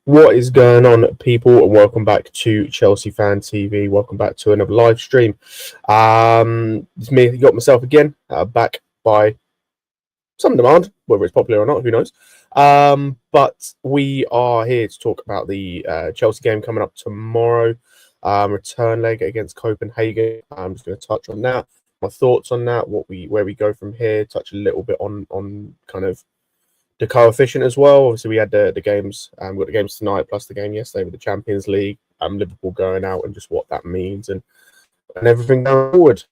What is going on, people? And welcome back to Chelsea Fan TV. Welcome back to another live stream. It's me, got myself again, back by some demand, whether it's popular or not, who knows. But we are here to talk about the Chelsea game coming up tomorrow. Return leg against Copenhagen. I'm just going to touch on that, my thoughts on that, where we go from here. Touch a little bit on kind of the coefficient as well. Obviously, we had the games. We got the games tonight plus the game yesterday with the Champions League. Liverpool going out and just what that means and everything going forward.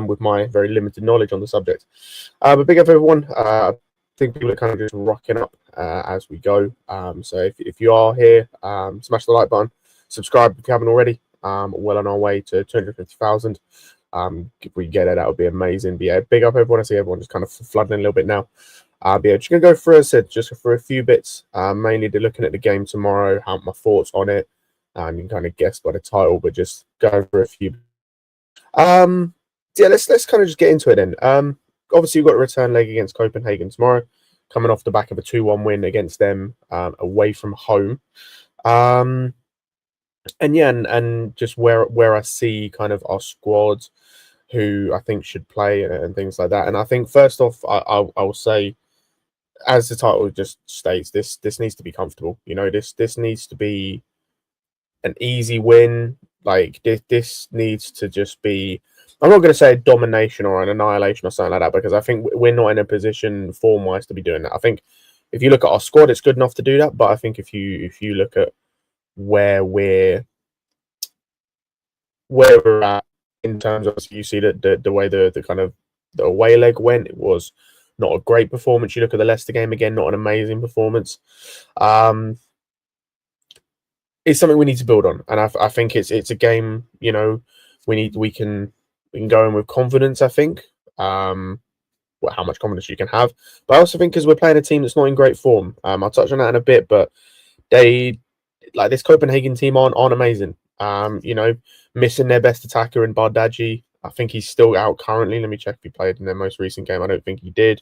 With my very limited knowledge on the subject, but big up everyone. I think people are kind of just rocking up as we go. So if you are here, smash the like button, subscribe if you haven't already. Well on our way to 250,000. If we get it, that would be amazing. But yeah, big up everyone. I see everyone just kind of flooding a little bit now. But yeah, just going to go through, as I said, just for a few bits, mainly looking at the game tomorrow, how my thoughts on it. You can kind of guess by the title, but just go for a few. Yeah, let's kind of just get into it then. Obviously, you've got a return leg against Copenhagen tomorrow, coming off the back of a 2-1 win against them away from home. And yeah, and just where I see kind of our squad, who I think should play and things like that. And I think first off, I will say, as the title just states, this needs to be comfortable. You know, this needs to be an easy win. Like this needs to just be. I'm not going to say domination or an annihilation or something like that, because I think we're not in a position form-wise to be doing that. I think if you look at our squad, it's good enough to do that. But I think if you look at where we're at in terms of, you see the way the kind of the away leg went, it was not a great performance. You look at the Leicester game again, not an amazing performance. It's something we need to build on, and I think it's a game. You know, we can go in with confidence. I think how much confidence you can have, but I also think because we're playing a team that's not in great form. I'll touch on that in a bit, but they, like, this Copenhagen team aren't amazing. You know, missing their best attacker in Bardghji. I think he's still out currently. Let me check if he played in their most recent game. I don't think he did.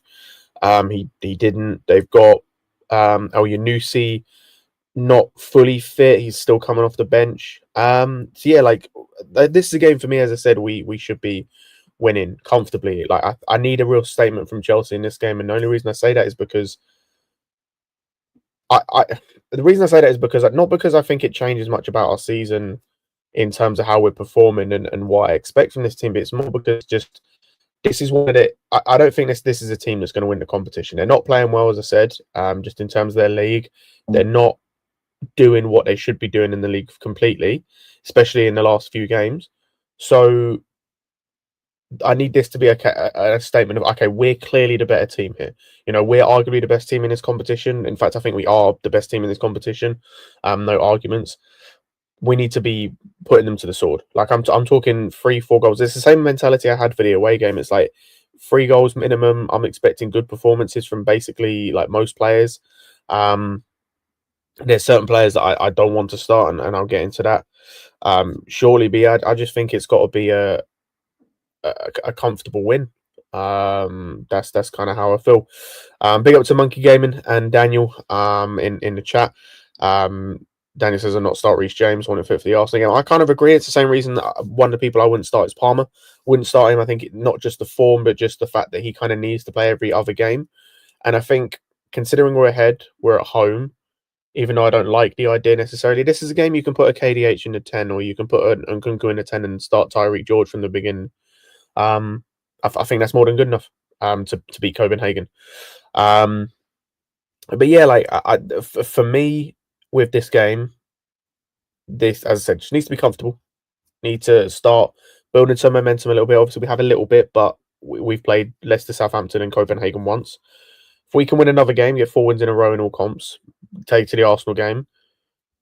He didn't. They've got El Yanusi not fully fit. He's still coming off the bench. So yeah, like, this is a game for me. As I said, we should be winning comfortably. Like, I need a real statement from Chelsea in this game, and the only reason I say that is because the reason I say that is because, not because I think it changes much about our season in terms of how we're performing and what I expect from this team, but it's more because just this is one that I don't think this is a team that's going to win the competition. They're not playing well, as I said, just in terms of their league. They're not doing what they should be doing in the league completely, especially in the last few games. So I need this to be a statement of, okay, we're clearly the better team here. You know, we're arguably the best team in this competition. In fact, I think we are the best team in this competition. No arguments. We need to be putting them to the sword. Like, I'm talking 3-4 goals. It's the same mentality I had for the away game. It's like 3 goals minimum. I'm expecting good performances from basically like most players. There's certain players that I don't want to start, and I'll get into that shortly. But I just think it's got to be a comfortable win. That's kind of how I feel. Big up to Monkey Gaming and Daniel in the chat. Daniel says, "I'm not start Reece James, want it fit for the Arsenal game." I kind of agree. It's the same reason that one of the people I wouldn't start is Palmer. Wouldn't start him. I think not just the form, but just the fact that he kind of needs to play every other game. And I think, considering we're ahead, we're at home, even though I don't like the idea necessarily, this is a game you can put a KDH in the 10, or you can put an Nkunku in the 10 and start Tyreek George from the beginning. I think that's more than good enough to beat Copenhagen. But yeah, like, for me, with this game, this, as I said, just needs to be comfortable. Need to start building some momentum a little bit. Obviously, we have a little bit, but we've played Leicester, Southampton, and Copenhagen once. If we can win another game, get 4 wins in a row in all comps, take to the Arsenal game.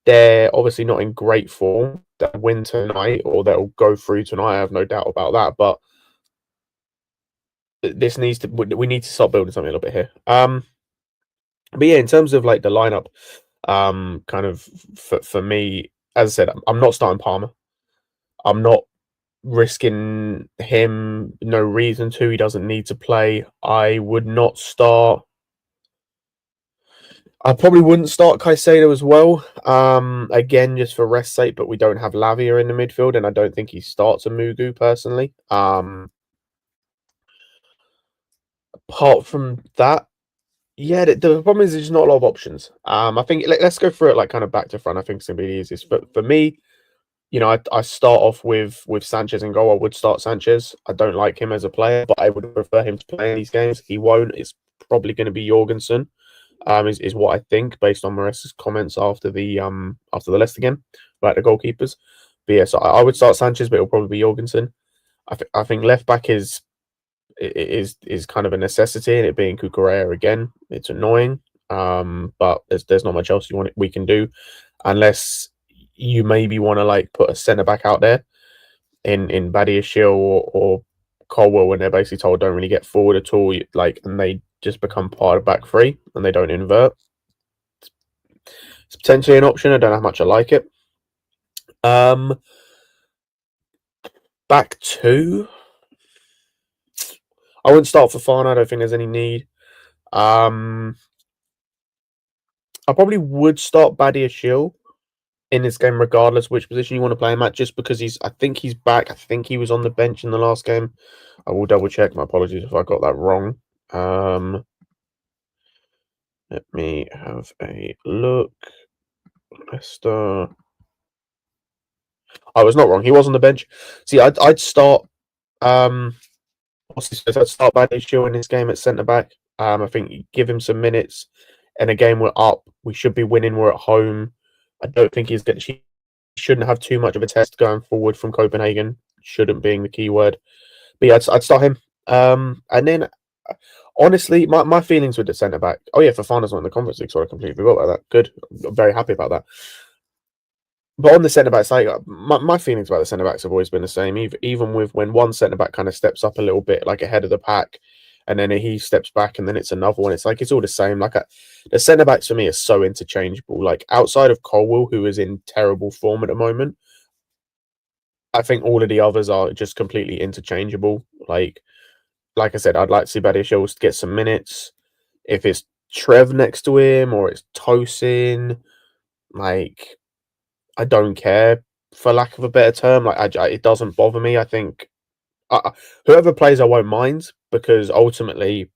They're obviously not in great form. They'll win tonight, or they'll go through tonight. I have no doubt about that. But we need to start building something a little bit here. But yeah, in terms of like the lineup, kind of for me, as I said, I'm not starting Palmer. I'm not risking him. No reason to. He doesn't need to play. I would not start. I probably wouldn't start Caicedo as well. Again, just for rest sake, but we don't have Lavia in the midfield, and I don't think he starts a Mugu personally. Apart from that, yeah, the problem is there's not a lot of options. I think let's go through it like kind of back to front. I think it's gonna be the easiest. But for me, I start off with Sanchez in goal. I would start Sanchez. I don't like him as a player, but I would prefer him to play in these games. He won't. It's probably going to be Jorgensen. Is what I think based on Maresca's comments after the Leicester game about the goalkeepers. But yeah, so I would start Sanchez, but it'll probably be Jorgensen. I think left back is kind of a necessity, and it being Cucurella again, it's annoying. But there's not much else we can do, unless you maybe want to like put a centre back out there in Badiashile or Colwell when they're basically told don't really get forward at all, like, and they just become part of back three and they don't invert. It's potentially an option. I don't know how much I like it. Back two. I wouldn't start Fofana. I don't think there's any need. I probably would start Badiashile in this game, regardless which position you want to play him at, just because I think he's back. I think he was on the bench in the last game. I will double check. My apologies if I got that wrong. Let me have a look. Leicester. I was not wrong. He was on the bench. See, I'd start. I'd start Badiashile in this game at centre back. I think you give him some minutes. And again, we're up. We should be winning. We're at home. I don't think he shouldn't have too much of a test going forward from Copenhagen. Shouldn't being the key word. But yeah, I'd start him. And then, honestly, my feelings with the centre back. Oh yeah, Fofana's not in the Conference League, so I completely forgot about that. Good. I'm very happy about that. But on the centre back side, my feelings about the centre backs have always been the same. Even with when one centre back kind of steps up a little bit, like ahead of the pack, and then he steps back, and then it's another one. It's like it's all the same. Like the centre backs for me are so interchangeable. Like outside of Colwell, who is in terrible form at the moment, I think all of the others are just completely interchangeable. Like I said, I'd like to see Badiashile get some minutes. If it's Trev next to him or it's Tosin, like, I don't care, for lack of a better term. Like, it doesn't bother me. I think whoever plays, I won't mind, because ultimately,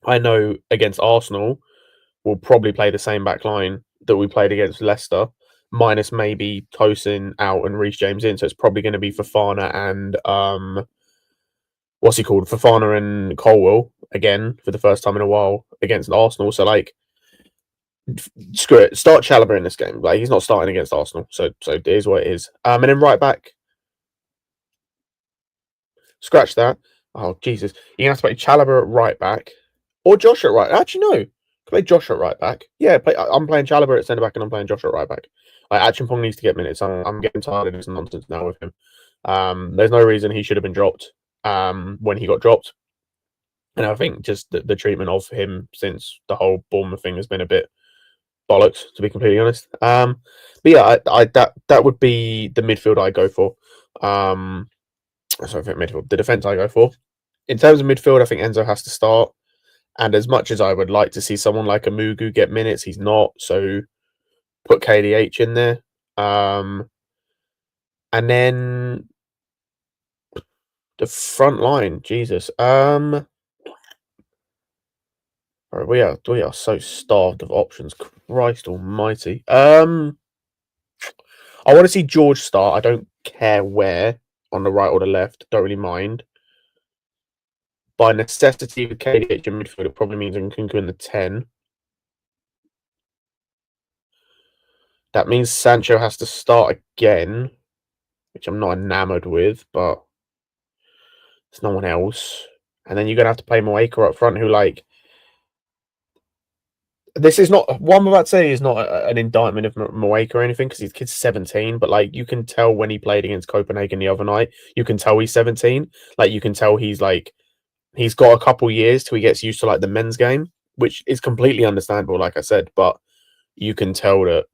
I know against Arsenal, we'll probably play the same back line that we played against Leicester, minus maybe Tosin out and Reece James in. So it's probably going to be Fofana and Fofana and Colwell again for the first time in a while against Arsenal. So like, screw it. Start Chalobah in this game. Like, he's not starting against Arsenal. So it is what it is. And then right back. Scratch that. Oh, Jesus. You're going to have to play Chalobah at right back. Or Josh at right. Actually, no. Play Josh at right back. Yeah, I'm playing Chalobah at centre back and I'm playing Josh at right back. Like, Achimpong needs to get minutes. I'm getting tired of this nonsense now with him. There's no reason he should have been dropped when he got dropped. And I think just the treatment of him since the whole Bournemouth thing has been a bit bollocks, to be completely honest. But yeah, that would be the midfield I go for. Sorry, midfield. The defense I go for. In terms of midfield, I think Enzo has to start. And as much as I would like to see someone like a Mugu get minutes, he's not. So put KDH in there. And then the front line, Jesus. We are so starved of options. Christ almighty. I want to see George start. I don't care where, on the right or the left. Don't really mind. By necessity, with KDH in midfield, it probably means Nkunku in the 10. That means Sancho has to start again, which I'm not enamoured with, but there's no one else. And then you're going to have to play Maresca up front, who, like... This is not... What I'm about to say is not an indictment of Maresca or anything, because his kid's 17, but, like, you can tell when he played against Copenhagen the other night, you can tell he's 17. Like, you can tell he's, like... He's got a couple years till he gets used to, like, the men's game, which is completely understandable, like I said, but you can tell that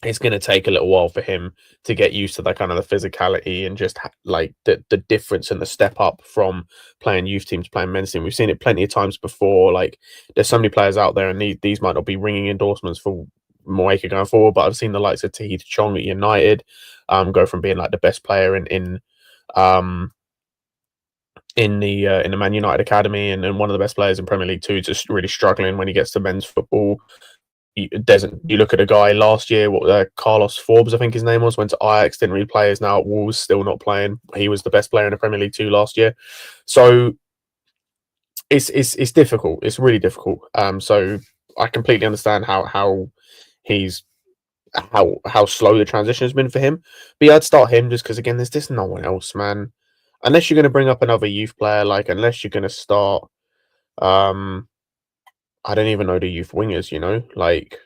it's going to take a little while for him to get used to that kind of the physicality and just like the difference and the step up from playing youth teams to playing men's team. We've seen it plenty of times before. Like there's so many players out there, and these might not be ringing endorsements for Maresca going forward, but I've seen the likes of Tahith Chong at United go from being like the best player um in the Man United academy and one of the best players in Premier League too, just really struggling when he gets to men's football. You look at a guy last year, Carlos Forbes, I think his name was, went to Ajax, didn't really play, is now at Wolves, still not playing. He was the best player in the Premier League too last year. So it's difficult. It's really difficult. So I completely understand how he's how slow the transition has been for him. But yeah, I'd start him just because again, there's just no one else, man. Unless you're going to bring up another youth player, like unless you're going to start, I don't even know the youth wingers. You know, like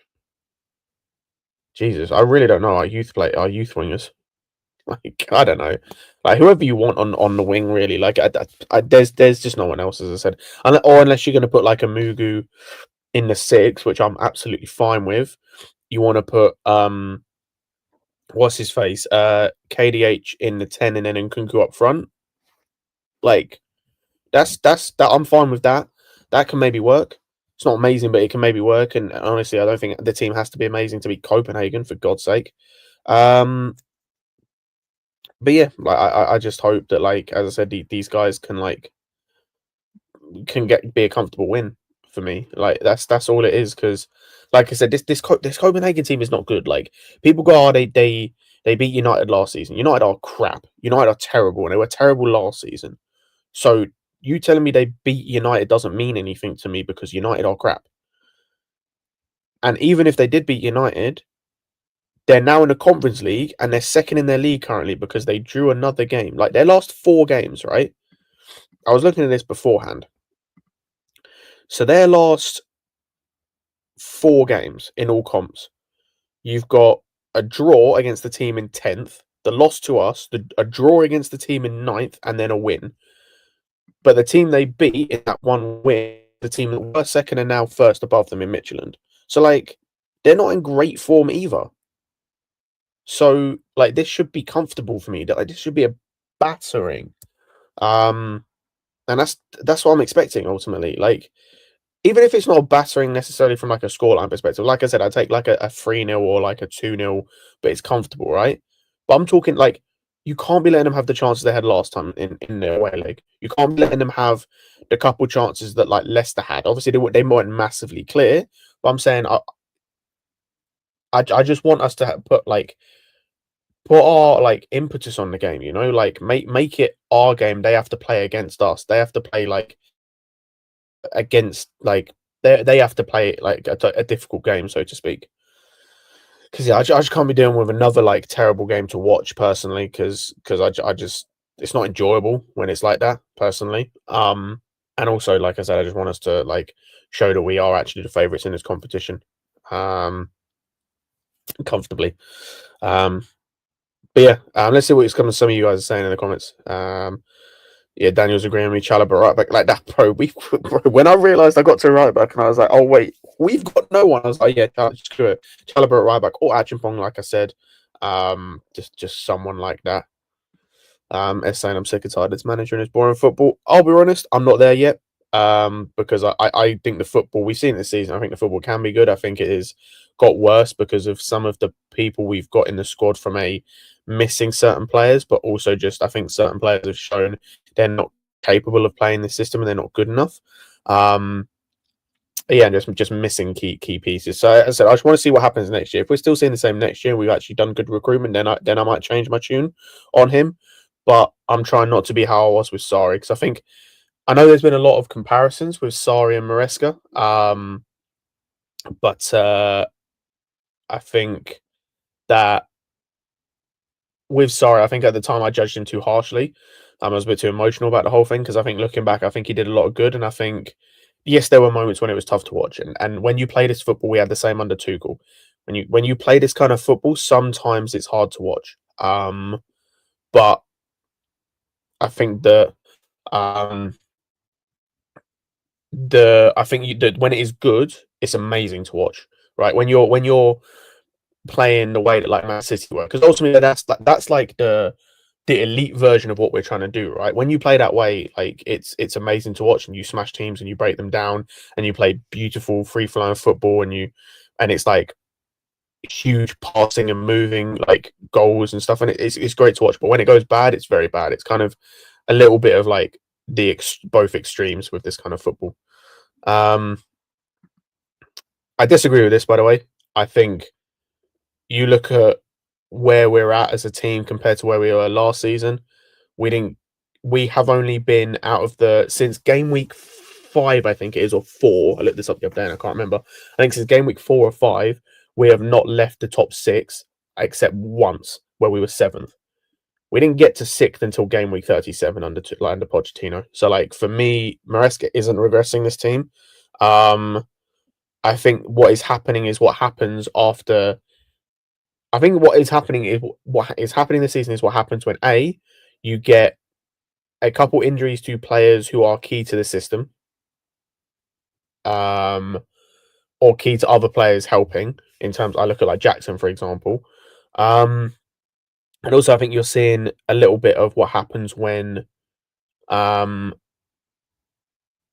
Jesus, I really don't know our youth wingers. Like I don't know, like whoever you want on the wing, really. Like there's just no one else, as I said, or unless you're going to put like a Mugu in the 6, which I'm absolutely fine with. You want to put what's his face, KDH in the 10, and then Nkunku up front. Like that's that. I'm fine with that. That can maybe work. It's not amazing, but it can maybe work. And honestly, I don't think the team has to be amazing to beat Copenhagen, for God's sake. But yeah, like I just hope that, like as I said, these guys can be a comfortable win for me. Like that's all it is. Because, like I said, this Copenhagen team is not good. Like people go, oh, they beat United last season. United are crap. United are terrible, and they were terrible last season. So you telling me they beat United doesn't mean anything to me because United are crap. And even if they did beat United, they're now in the Conference League and they're second in their league currently because they drew another game. Like their last 4 games, right? I was looking at this beforehand. So their last 4 games in all comps, you've got a draw against the team in 10th, the loss to us, a draw against the team in 9th, and then a win. But the team they beat in that one win, the team that were second and now first above them in Midtjylland. So, like, they're not in great form either. So, like, this should be comfortable for me. Like, this should be a battering. And that's what I'm expecting ultimately. Like, even if it's not a battering necessarily from like a scoreline perspective, like I said, I'd take like a 3-0 or like a 2-0, but it's comfortable, right? But I'm talking like you can't be letting them have the chances they had last time in their away leg. You can't be letting them have the couple chances that like Leicester had. Obviously, they weren't massively clear, but I'm saying I just want us to put our like impetus on the game. You know, like make it our game. They have to play against us. They have to play like against like they have to play like a difficult game, so to speak. Because yeah, I just can't be dealing with another like terrible game to watch personally. Because I just it's not enjoyable when it's like that personally. And also like I said, I just want us to like show that we are actually the favourites in this competition, comfortably. But yeah, let's see what some of you guys are saying in the comments. Yeah, Daniel's agreeing with me. Chalobah right back, like that, bro. When I realised I got to right back, and I was like, oh wait, we've got no one. I was like, yeah, screw it. Chalobah right back or Achimpong, like I said, just someone like that. As saying I'm sick and tired of this manager and it's boring football. I'll be honest, I'm not there yet. Because I think the football we've seen this season, I think the football can be good. I think it has got worse because of some of the people we've got in the squad from missing certain players, but also just I think certain players have shown they're not capable of playing the system and they're not good enough. Yeah, just missing key pieces. So as I said, I just want to see what happens next year. If we're still seeing the same next year, we've actually done good recruitment, then I might change my tune on him. But I'm trying not to be how I was with Sarri, because I know there's been a lot of comparisons with Sarri and Maresca. But I think that with Sarri, I think at the time I judged him too harshly. I was a bit too emotional about the whole thing because I think looking back, I think he did a lot of good. And I think, yes, there were moments when it was tough to watch. And when you play this football, we had the same under Tuchel. When you play this kind of football, sometimes it's hard to watch. But I think that I think that when it is good, it's amazing to watch. Right? When you're playing the way that like Man City were, because ultimately that's like the elite version of what we're trying to do, right? When you play that way, like it's amazing to watch, and you smash teams and you break them down and you play beautiful free flowing football, and it's like huge passing and moving like goals and stuff, and it's great to watch. But when it goes bad, it's very bad. It's kind of a little bit of like both extremes with this kind of football. I disagree with this, by the way. I think you look at where we're at as a team compared to where we were last season. We have only been out of since game week 5, I think it is, or 4. I looked this up the other day and I can't remember. I think since game week 4 or 5, we have not left the top 6 except once, where we were 7th. We didn't get to 6th until game week 37 under Pochettino. So, like, for me, Maresca isn't regressing this team. I think what is happening is what happens after. I think what is happening this season is what happens when you get a couple injuries to players who are key to the system, or key to other players helping. In terms, I look at like Jackson, for example, and also I think you're seeing a little bit of what happens when,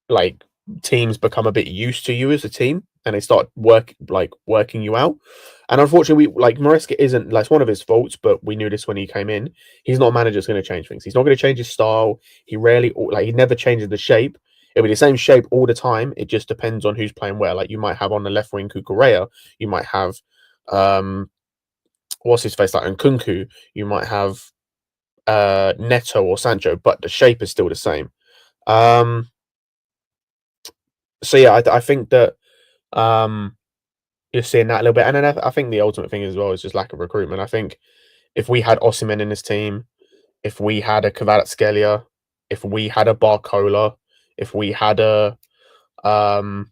like teams become a bit used to you as a team and they start working you out. And unfortunately, Maresca isn't, like, it's one of his faults, but we knew this when he came in. He's not a manager that's going to change things. He's not going to change his style. He never changes the shape. It'll be the same shape all the time. It just depends on who's playing where. Like, you might have on the left wing Kukurea, you might have what's his face, like Nkunku, you might have Neto or Sancho, but the shape is still the same. So yeah, I think that you're seeing that a little bit, and then I think the ultimate thing as well is just lack of recruitment. I think if we had Osimhen in this team, if we had a Kvaratskhelia, if we had a Barcola, if we had I'm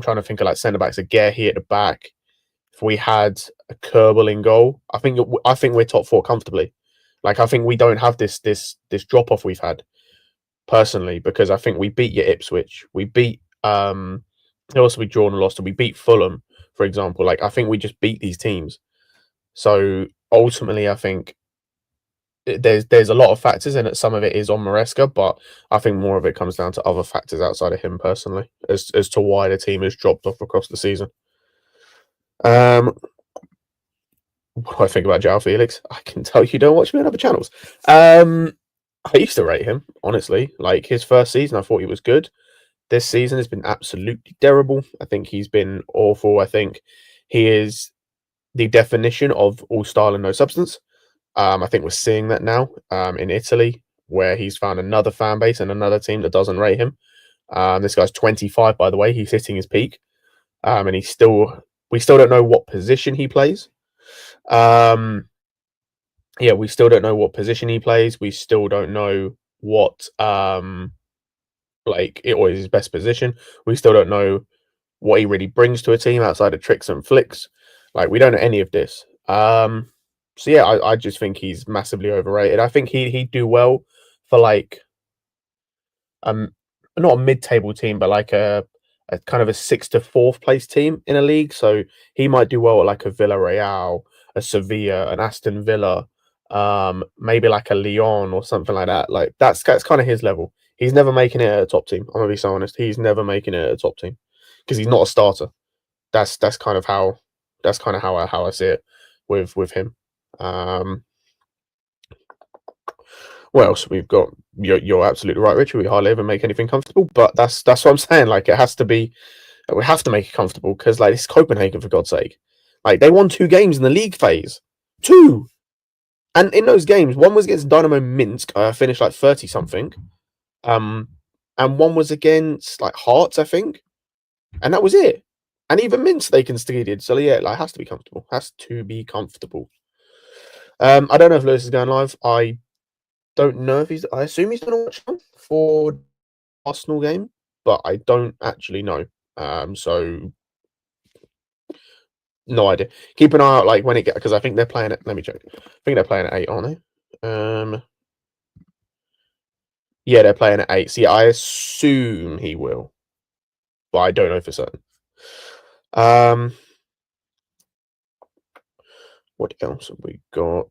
trying to think of like centre backs, a Guerhi at the back, if we had a Kerbal in goal, I think we're top 4 comfortably. Like, I think we don't have this drop off we've had personally, because I think we beat your Ipswich, we beat also we drawn and lost, and we beat Fulham, for example. Like, I think we just beat these teams. So ultimately, I think there's a lot of factors, and some of it is on Maresca, but I think more of it comes down to other factors outside of him personally, as to why the team has dropped off across the season. What do I think about João Felix? I can tell you don't watch me on other channels. I used to rate him, honestly. Like, his first season, I thought he was good. This season has been absolutely terrible. I think he's been awful. I think he is the definition of all style and no substance. I think we're seeing that now in Italy, where he's found another fan base and another team that doesn't rate him. This guy's 25, by the way. He's hitting his peak, and we still don't know what position he plays. Yeah, we still don't know what position he plays. We still don't know what or his best position. We still don't know what he really brings to a team outside of tricks and flicks. Like, we don't know any of this. So yeah, I just think he's massively overrated. I think he'd do well for like not a mid-table team, but like a kind of a 6th to 4th place team in a league. So he might do well at like a Villarreal, a Sevilla, an Aston Villa, maybe like a Lyon or something like that. Like, that's kind of his level. He's never making it at a top team. I'm gonna be so honest. He's never making it at a top team because he's not a starter. That's kind of how I see it with him. What else we've got? You're absolutely right, Richard. We hardly ever make anything comfortable, but that's what I'm saying. Like, it has to be. We have to make it comfortable because, like, it's Copenhagen, for God's sake. Like, they won 2 games in the league phase, 2, and in those games, one was against Dynamo Minsk, finished like 30 something, and one was against like Hearts, I think, and that was it. And even Minsk they conceded. So yeah, like, has to be comfortable. Has to be comfortable. I don't know if Lewis is going live. I don't know if he's. I assume he's going to watch for Arsenal game, but I don't actually know. So no idea. Keep an eye out, like, when it gets, because I think they're playing it. Let me check. I think they're playing at 8, aren't they? Yeah, they're playing at 8. So yeah, I assume he will, but I don't know for certain. What else have we got?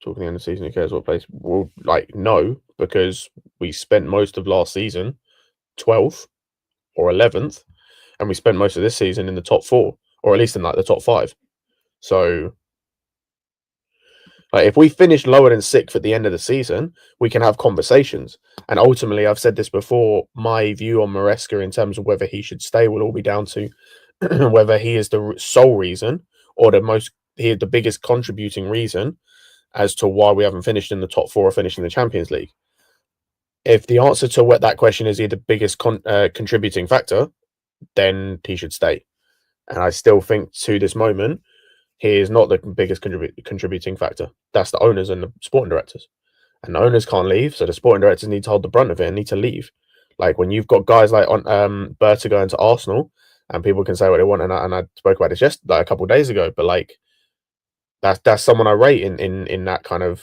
Talking the end of the season, who cares what place? Well, like, no, because we spent most of last season 12th or 11th, and we spent most of this season in the top 4, or at least in like the top 5. So, like, if we finish lower than 6th at the end of the season, we can have conversations. And ultimately, I've said this before, my view on Maresca in terms of whether he should stay will all be down to whether he is the sole reason or the biggest contributing reason as to why we haven't finished in the top 4 or finished in the Champions League. If the answer to what that question is, he the biggest contributing factor, then he should stay. And I still think to this moment, he is not the biggest contributing factor. That's the owners and the sporting directors. And the owners can't leave, so the sporting directors need to hold the brunt of it and need to leave. Like when you've got guys like Berta going to Arsenal, and people can say what they want, and I spoke about this just like a couple of days ago, but like that's someone I rate in that kind of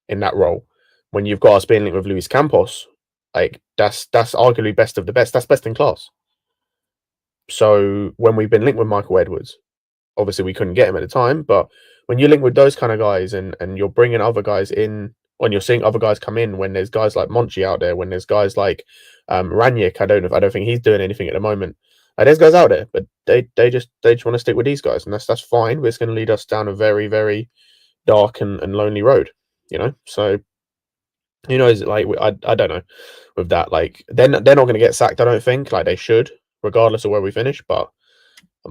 in that role. When you've got us being linked with Luis Campos, like that's arguably best of the best. That's best in class. So when we've been linked with Michael Edwards, obviously we couldn't get him at the time, but when you link with those kind of guys and you're bringing other guys in, when you're seeing other guys come in, when there's guys like Monchi out there, when there's guys like Ranić, I don't think he's doing anything at the moment. There's guys out there, but they just want to stick with these guys, and that's fine. But it's going to lead us down a very, very dark and lonely road, you know. So who knows? Like I don't know with that. Like they're not going to get sacked. I don't think. Like they should, regardless of where we finish. But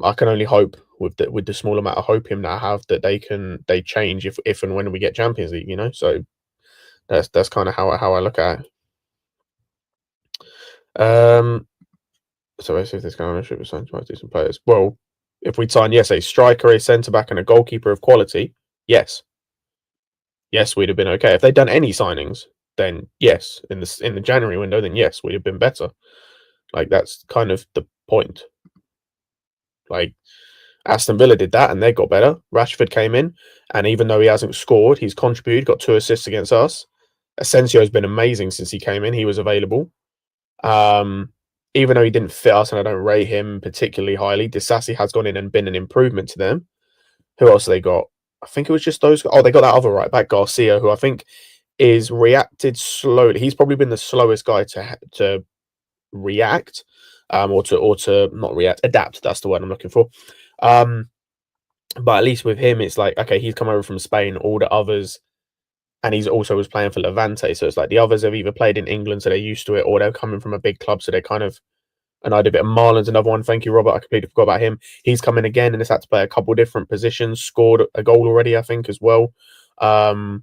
I can only hope with the small amount of hope him that I have that they change if and when we get Champions League. You know. So that's kind of how I look at it. So let's see if this kind of ownership is signed to decent players. Well, if we'd sign, yes, a striker, a centre back, and a goalkeeper of quality, yes, we'd have been okay. If they'd done any signings, then yes, in the January window, then yes, we'd have been better. Like that's kind of the point. Like Aston Villa did that, and they got better. Rashford came in, and even though he hasn't scored, he's contributed, got 2 assists against us. Asensio's been amazing since he came in. He was available. Even though he didn't fit us and I don't rate him particularly highly, Disasi has gone in and been an improvement to them. Who else they got? I think it was just those. Oh, they got that other right back, Garcia, who I think is reacted slowly. He's probably been the slowest guy to react, or to not react, adapt. That's the word I'm looking for. But at least with him, it's like, okay, he's come over from Spain. All the others, and he's also was playing for Levante, so it's like the others have either played in England, so they're used to it, or they're coming from a big club, so they're kind of. And I did a bit of Marlon's another one. Thank you, Robert. I completely forgot about him. He's come in again and has had to play a couple different positions. Scored a goal already, I think, as well. So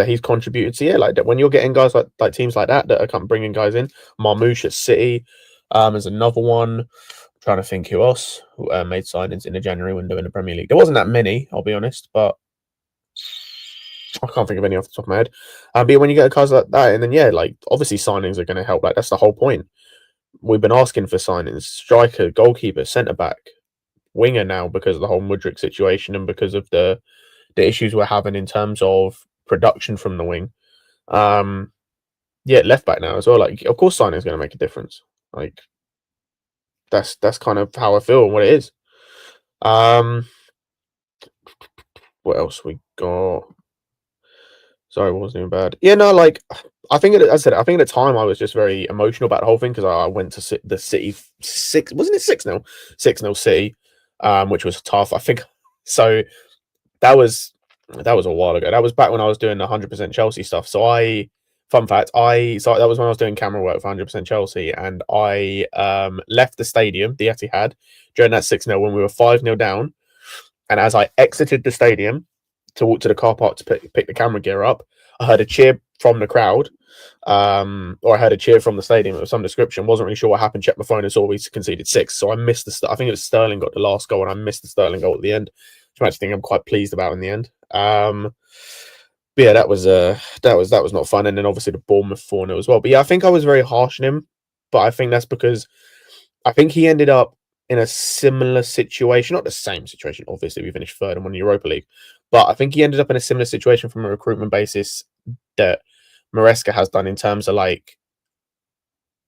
he's contributed. So yeah, like when you're getting guys like teams like that are bringing guys in. Marmoush at City, is another one. I'm trying to think who else made signings in the January window in the Premier League. There wasn't that many, I'll be honest, but I can't think of any off the top of my head. But when you get guys like that, and then yeah, like obviously signings are going to help. Like that's the whole point. We've been asking for signings: striker, goalkeeper, centre back, winger now because of the whole Mudryk situation and because of the issues we're having in terms of production from the wing. Yeah, left back now as well. Like, of course, signing is going to make a difference. Like, that's kind of how I feel and what it is. What else we got? Sorry, it wasn't even bad. Yeah, no, like I think I said I think at the time I was just very emotional about the whole thing because I went to the City 6, wasn't it 6-0? 6-0 City, which was tough. I think so. That was a while ago. That was back when I was doing the 100% Chelsea stuff. So fun fact, that was when I was doing camera work for 100% Chelsea, and I left the stadium, the Etihad, during that 6-0 when we were 5-0 down, and as I exited the stadium to walk to the car park to pick the camera gear up, I heard a cheer from the crowd, or I heard a cheer from the stadium of some description. Wasn't really sure what happened. Checked my phone and saw we conceded 6. So I missed I think it was Sterling got the last goal, and I missed the Sterling goal at the end, which I actually think I'm quite pleased about in the end. But yeah, that was not fun. And then obviously the Bournemouth 4-0 as well. But yeah, I think I was very harsh on him. But I think that's because I think he ended up in a similar situation, not the same situation. Obviously, we finished third and won the Europa League, but I think he ended up in a similar situation from a recruitment basis that Maresca has done in terms of like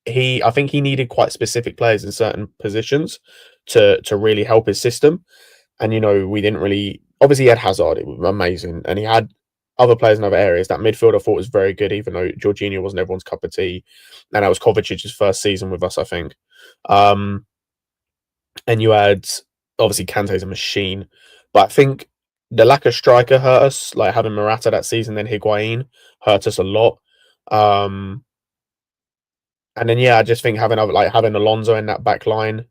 I think he needed quite specific players in certain positions to really help his system. And we didn't really. Obviously, he had Hazard, it was amazing, and he had other players in other areas. That midfield I thought was very good, even though Jorginho wasn't everyone's cup of tea, and that was Kovacic's first season with us, I think. And you had obviously Kante's a machine, but I think the lack of striker hurt us. Like having Morata that season, then Higuain hurt us a lot. And then I just think having Alonso in that back line,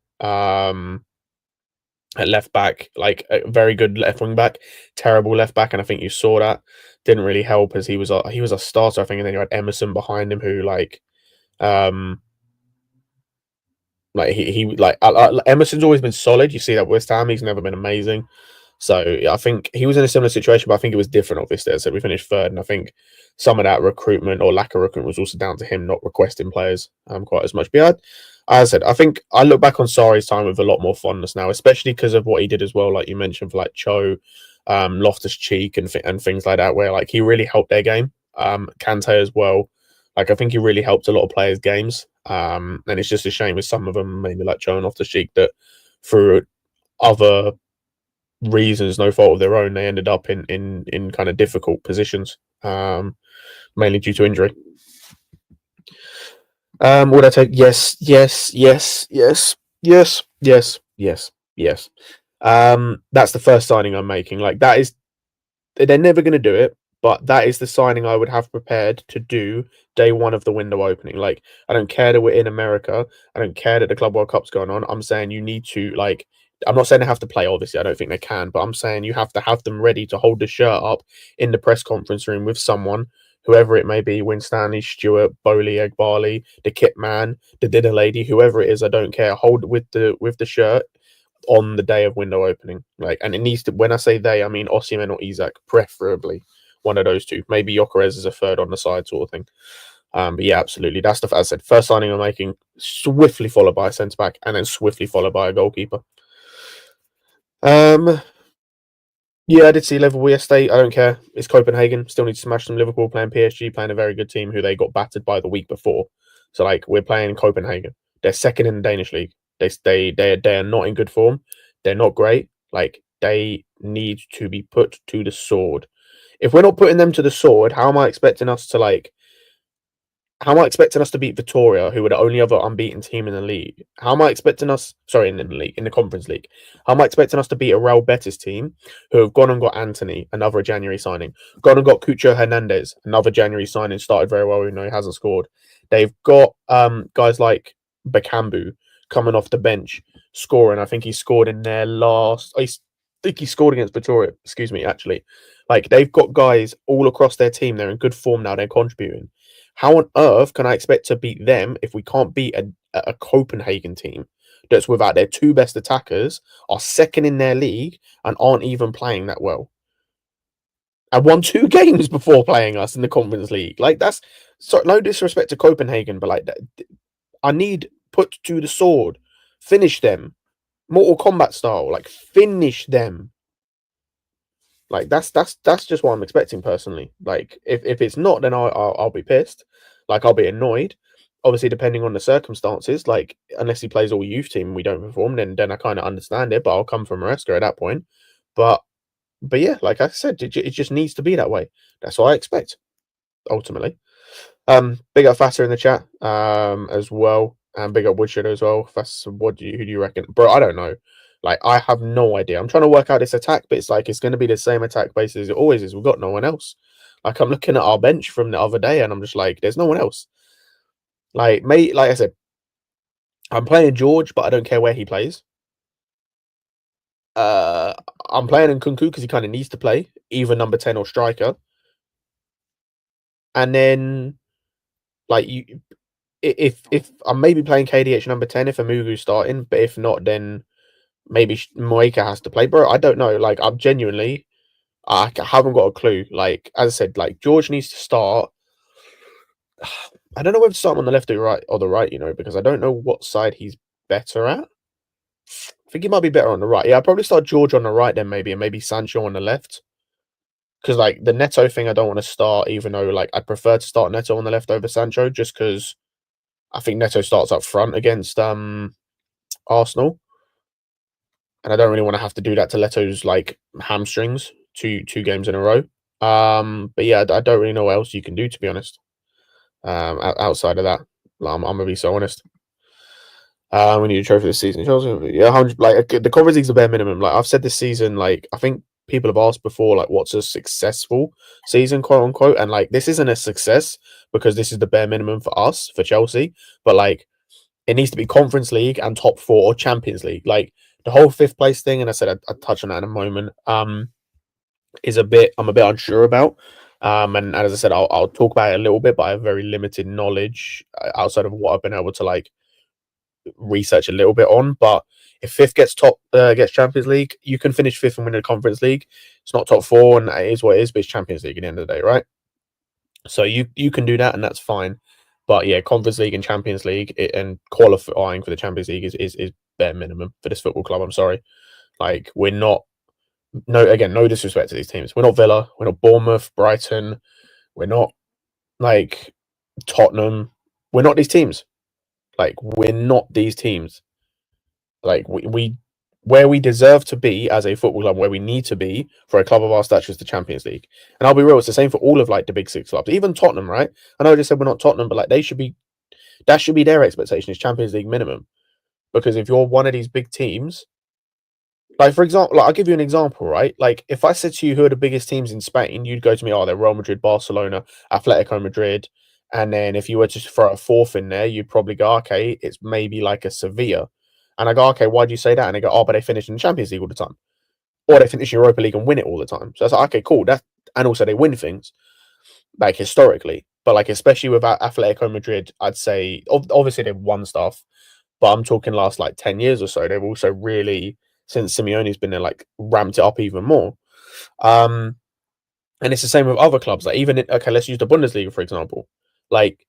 at left back, like a very good left wing back, terrible left back, and I think you saw that didn't really help as he was a starter, I think, and then you had Emerson behind him who Emerson's always been solid. You see that West Ham, he's never been amazing. So I think he was in a similar situation, but I think it was different, obviously. So we finished third, and I think some of that recruitment or lack of recruitment was also down to him not requesting players quite as much. But as I said, I think I look back on Sarri's time with a lot more fondness now, especially because of what he did as well, like you mentioned, for like Cho, Loftus-Cheek and things like that, where like he really helped their game. Kante as well. Like I think he really helped a lot of players' games. And it's just a shame with some of them, maybe like Cho and Loftus-Cheek, that through other reasons, no fault of their own, they ended up in kind of difficult positions, mainly due to injury. Would I take? Yes. That's the first signing I'm making. Like that is, they're never going to do it, but that is the signing I would have prepared to do day one of the window opening. Like I don't care that we're in America. I don't care that the Club World Cup's going on. I'm saying you need to like. I'm not saying they have to play, obviously. I don't think they can, but I'm saying you have to have them ready to hold the shirt up in the press conference room with someone, whoever it may be, Winstanley, Stewart, Bowley, Eggbali, the kit man, the dinner lady, whoever it is, I don't care. Hold with the shirt on the day of window opening. Like, and it needs to, when I say they, I mean Osimhen or Isak, preferably one of those two. Maybe Gyökeres is a third on the side sort of thing. But yeah, absolutely. That's as I said, first signing I'm making, swiftly followed by a centre back, and then swiftly followed by a goalkeeper. Yeah, I did see Liverpool yesterday. I don't care. It's Copenhagen. Still need to smash them. Liverpool playing PSG, playing a very good team who they got battered by the week before. So like we're playing Copenhagen. They're second in the Danish league. They are not in good form. They're not great. Like they need to be put to the sword. If we're not putting them to the sword, how am I expecting us to beat Victoria, who were the only other unbeaten team in the league? How am I expecting us? Sorry, in the league, in the Conference League. How am I expecting us to beat a Real Betis team who have gone and got Anthony, another January signing, gone and got Cucho Hernandez, another January signing, started very well, even though he hasn't scored. They've got guys like Bakambu coming off the bench, scoring. I think he scored in their last. I think he scored against Victoria. Excuse me, actually. Like they've got guys all across their team. They're in good form now. They're contributing. How on earth can I expect to beat them if we can't beat a Copenhagen team that's without their two best attackers, are second in their league, and aren't even playing that well? And won 2 games before playing us in the Conference League. Like that's no disrespect to Copenhagen, but like I need put to the sword, finish them, Mortal Kombat style, like finish them. Like that's just what I'm expecting personally. Like if it's not, then I'll be pissed. Like I'll be annoyed. Obviously, depending on the circumstances. Like unless he plays all youth team and we don't perform, then I kind of understand it. But I'll come from Maresca at that point. But yeah, like I said, it just needs to be that way. That's what I expect. Ultimately, big up Fatter in the chat as well, and big up Woodshed as well. That's who do you reckon, bro? I don't know. Like I have no idea. I'm trying to work out this attack, but it's like it's going to be the same attack base as it always is. We've got no one else. Like I'm looking at our bench from the other day, and I'm just like, there's no one else. Like I said, I'm playing George, but I don't care where he plays. I'm playing Nkunku because he kind of needs to play either number 10 or striker. And then, like if I'm maybe playing KDH number 10 if Amugu's starting, but if not, then maybe Moika has to play, bro. I don't know. Like I'm genuinely, I haven't got a clue. Like as I said, like George needs to start. I don't know whether to start him on the left or the right, because I don't know what side he's better at. I think he might be better on the right. Yeah, I'd probably start George on the right then maybe, and maybe Sancho on the left. Because like the Neto thing, I don't want to start, even though like I'd prefer to start Neto on the left over Sancho, just because I think Neto starts up front against Arsenal. and I don't really want to have to do that to Leto's like hamstrings two games in a row. But yeah, I don't really know what else you can do, to be honest. Outside of that, I'm gonna be so honest. We need a trophy this season. Yeah, 100. Like the Conference League's the bare minimum. Like I've said this season, like I think people have asked before, like what's a successful season, quote unquote, and like this isn't a success because this is the bare minimum for us, for Chelsea. But like it needs to be Conference League and top four or Champions League. Like the whole fifth place thing, and I said I'd touch on that in a moment. Is a bit I'm a bit unsure about. And as I said, I'll talk about it a little bit, but I have very limited knowledge outside of what I've been able to like research a little bit on. But if fifth gets gets Champions League, you can finish fifth and win the Conference League. It's not top four, and it is what it is, but it's Champions League at the end of the day, right? So you can do that, and that's fine. But yeah, Conference League and Champions League and qualifying for the Champions League is bare minimum for this football club. I'm sorry, like we're not. No disrespect to these teams. We're not Villa. We're not Bournemouth, Brighton. We're not like Tottenham. We're not these teams. Like we're not these teams. Like we where we deserve to be as a football club, where we need to be for a club of our stature is the Champions League. And I'll be real, it's the same for all of like the big six clubs, even Tottenham, right? I know I just said we're not Tottenham, but like that should be their expectation is Champions League minimum. Because if you're one of these big teams, like for example, like I'll give you an example, right? Like if I said to you who are the biggest teams in Spain, you'd go to me, oh, they're Real Madrid, Barcelona, Atletico Madrid. And then if you were to throw a fourth in there, you'd probably go, okay, it's maybe like a Sevilla. And I go, okay, why do you say that? And they go, oh, but they finish in the Champions League all the time. Or they finish Europa League and win it all the time. So it's like, okay, cool. And also they win things, like historically. But like, especially with Atletico Madrid, I'd say, obviously they've won stuff. But I'm talking last like 10 years or so. They've also really, since Simeone's been there, like ramped it up even more. And it's the same with other clubs. Like even, okay, let's use the Bundesliga, for example. Like,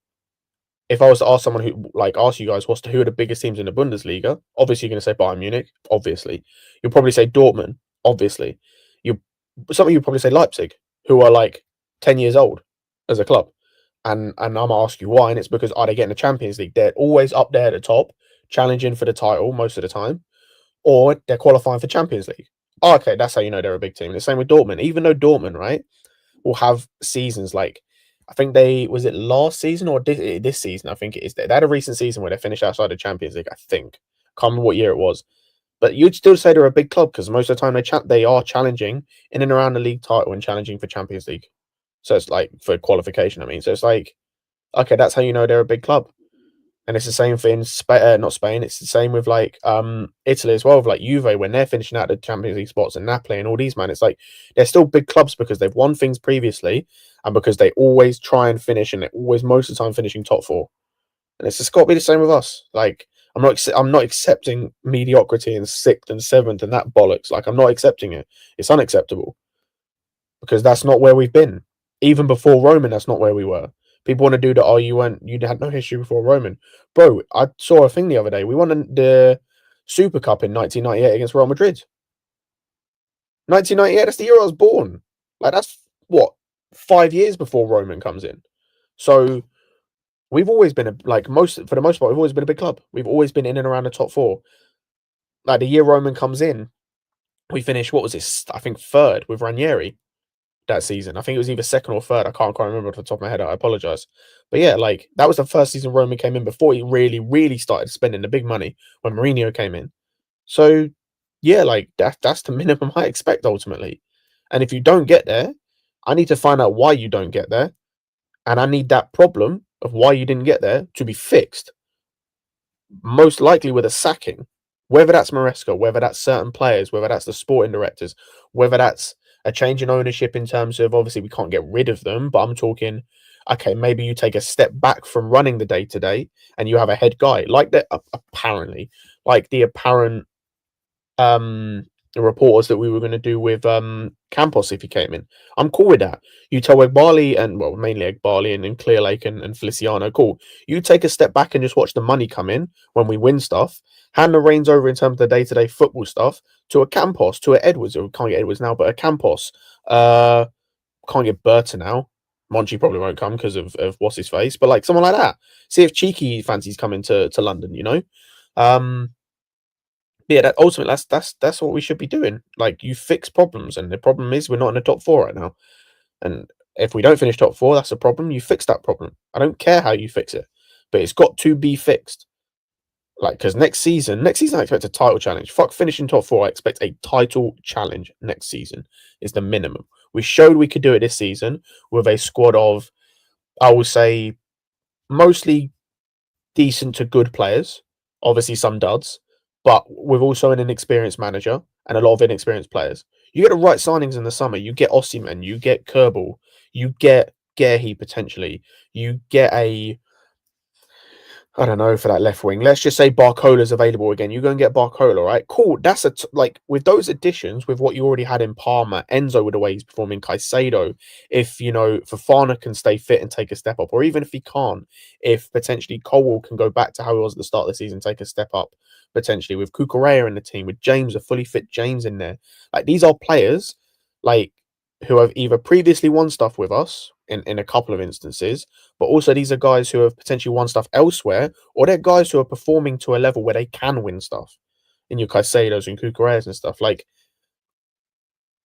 if I was to ask someone who, like, ask you guys, who are the biggest teams in the Bundesliga? Obviously, you're going to say Bayern Munich. Obviously, you'll probably say Dortmund. Obviously, some of you probably say Leipzig, who are like 10 years old as a club. And I'm gonna ask you why, and it's because are they getting the Champions League? They're always up there at the top, challenging for the title most of the time, or they're qualifying for Champions League. Oh, okay, that's how you know they're a big team. The same with Dortmund. Even though Dortmund, right, will have seasons like, I think was it last season or this season? I think it is. They had a recent season where they finished outside the Champions League. I think. Can't remember what year it was, but you'd still say they're a big club because most of the time they are challenging in and around the league title and challenging for Champions League. So it's like for qualification. I mean, so it's like, okay, that's how you know they're a big club. And it's the same thing, not Spain. It's the same with like Italy as well, with like Juve when they're finishing out the Champions League spots, and Napoli and all these, man. It's like they're still big clubs because they've won things previously, and because they always try and finish, and they're always most of the time finishing top four. And it's just got to be the same with us. Like I'm not accepting mediocrity in sixth and seventh and that bollocks. Like I'm not accepting it. It's unacceptable because that's not where we've been. Even before Roman, that's not where we were. People want to do that. Oh, you had no history before Roman, bro. I saw a thing the other day. We won the Super Cup in 1998 against Real Madrid. 1998. That's the year I was born. Like that's what 5 years before Roman comes in. So we've always been for the most part, we've always been a big club. We've always been in and around the top four. Like the year Roman comes in, we finished, what was this? I think third with Ranieri that season. I think it was either second or third. I can't quite remember off the top of my head. I apologize. But yeah, like that was the first season Roman came in before he really, really started spending the big money when Mourinho came in. So yeah, like that's the minimum I expect ultimately. And if you don't get there, I need to find out why you don't get there. And I need that problem of why you didn't get there to be fixed. Most likely with a sacking. Whether that's Maresca, whether that's certain players, whether that's the sporting directors, whether that's a change in ownership in terms of, obviously we can't get rid of them, but I'm talking, okay, maybe you take a step back from running the day-to-day and you have a head guy like that, apparently, like the apparent reporters that we were going to do with Campos if he came in. I'm cool with that. You tell Egbali and, well, mainly Egbali and Clear Lake and Feliciano, cool. You take a step back and just watch the money come in when we win stuff. Hand the reins over in terms of the day-to-day football stuff to a Campos, to a Edwards. Or can't get Edwards now, but a Campos. Can't get Berta now. Monchi probably won't come because of what's his face, but like someone like that. See if Cheeky fancies coming to London, you know. Yeah, that ultimately that's what we should be doing. Like, you fix problems, and the problem is we're not in the top four right now. And if we don't finish top four, that's a problem. You fix that problem. I don't care how you fix it, but it's got to be fixed. Like, because next season, I expect a title challenge. Fuck finishing top four. I expect a title challenge next season is the minimum. We showed we could do it this season with a squad of, I will say, mostly decent to good players. Obviously, some duds, but with also an inexperienced manager and a lot of inexperienced players. You get the right signings in the summer. You get Osimhen, you get Kerbal, you get Gehi potentially. You get a, I don't know, for that left wing. Let's just say Barcola's available again. You go and get Barcola, right? Cool. That's like, with those additions, with what you already had in Parma, Enzo with the way he's performing, Caicedo, if Fofana can stay fit and take a step up, or even if he can't, if potentially Colwell can go back to how he was at the start of the season, take a step up, potentially with Cucurella in the team, with James, a fully fit James in there. Like, these are players like who have either previously won stuff with us in a couple of instances, but also these are guys who have potentially won stuff elsewhere, or they're guys who are performing to a level where they can win stuff in your Caicedos and Cucureras and stuff. Like,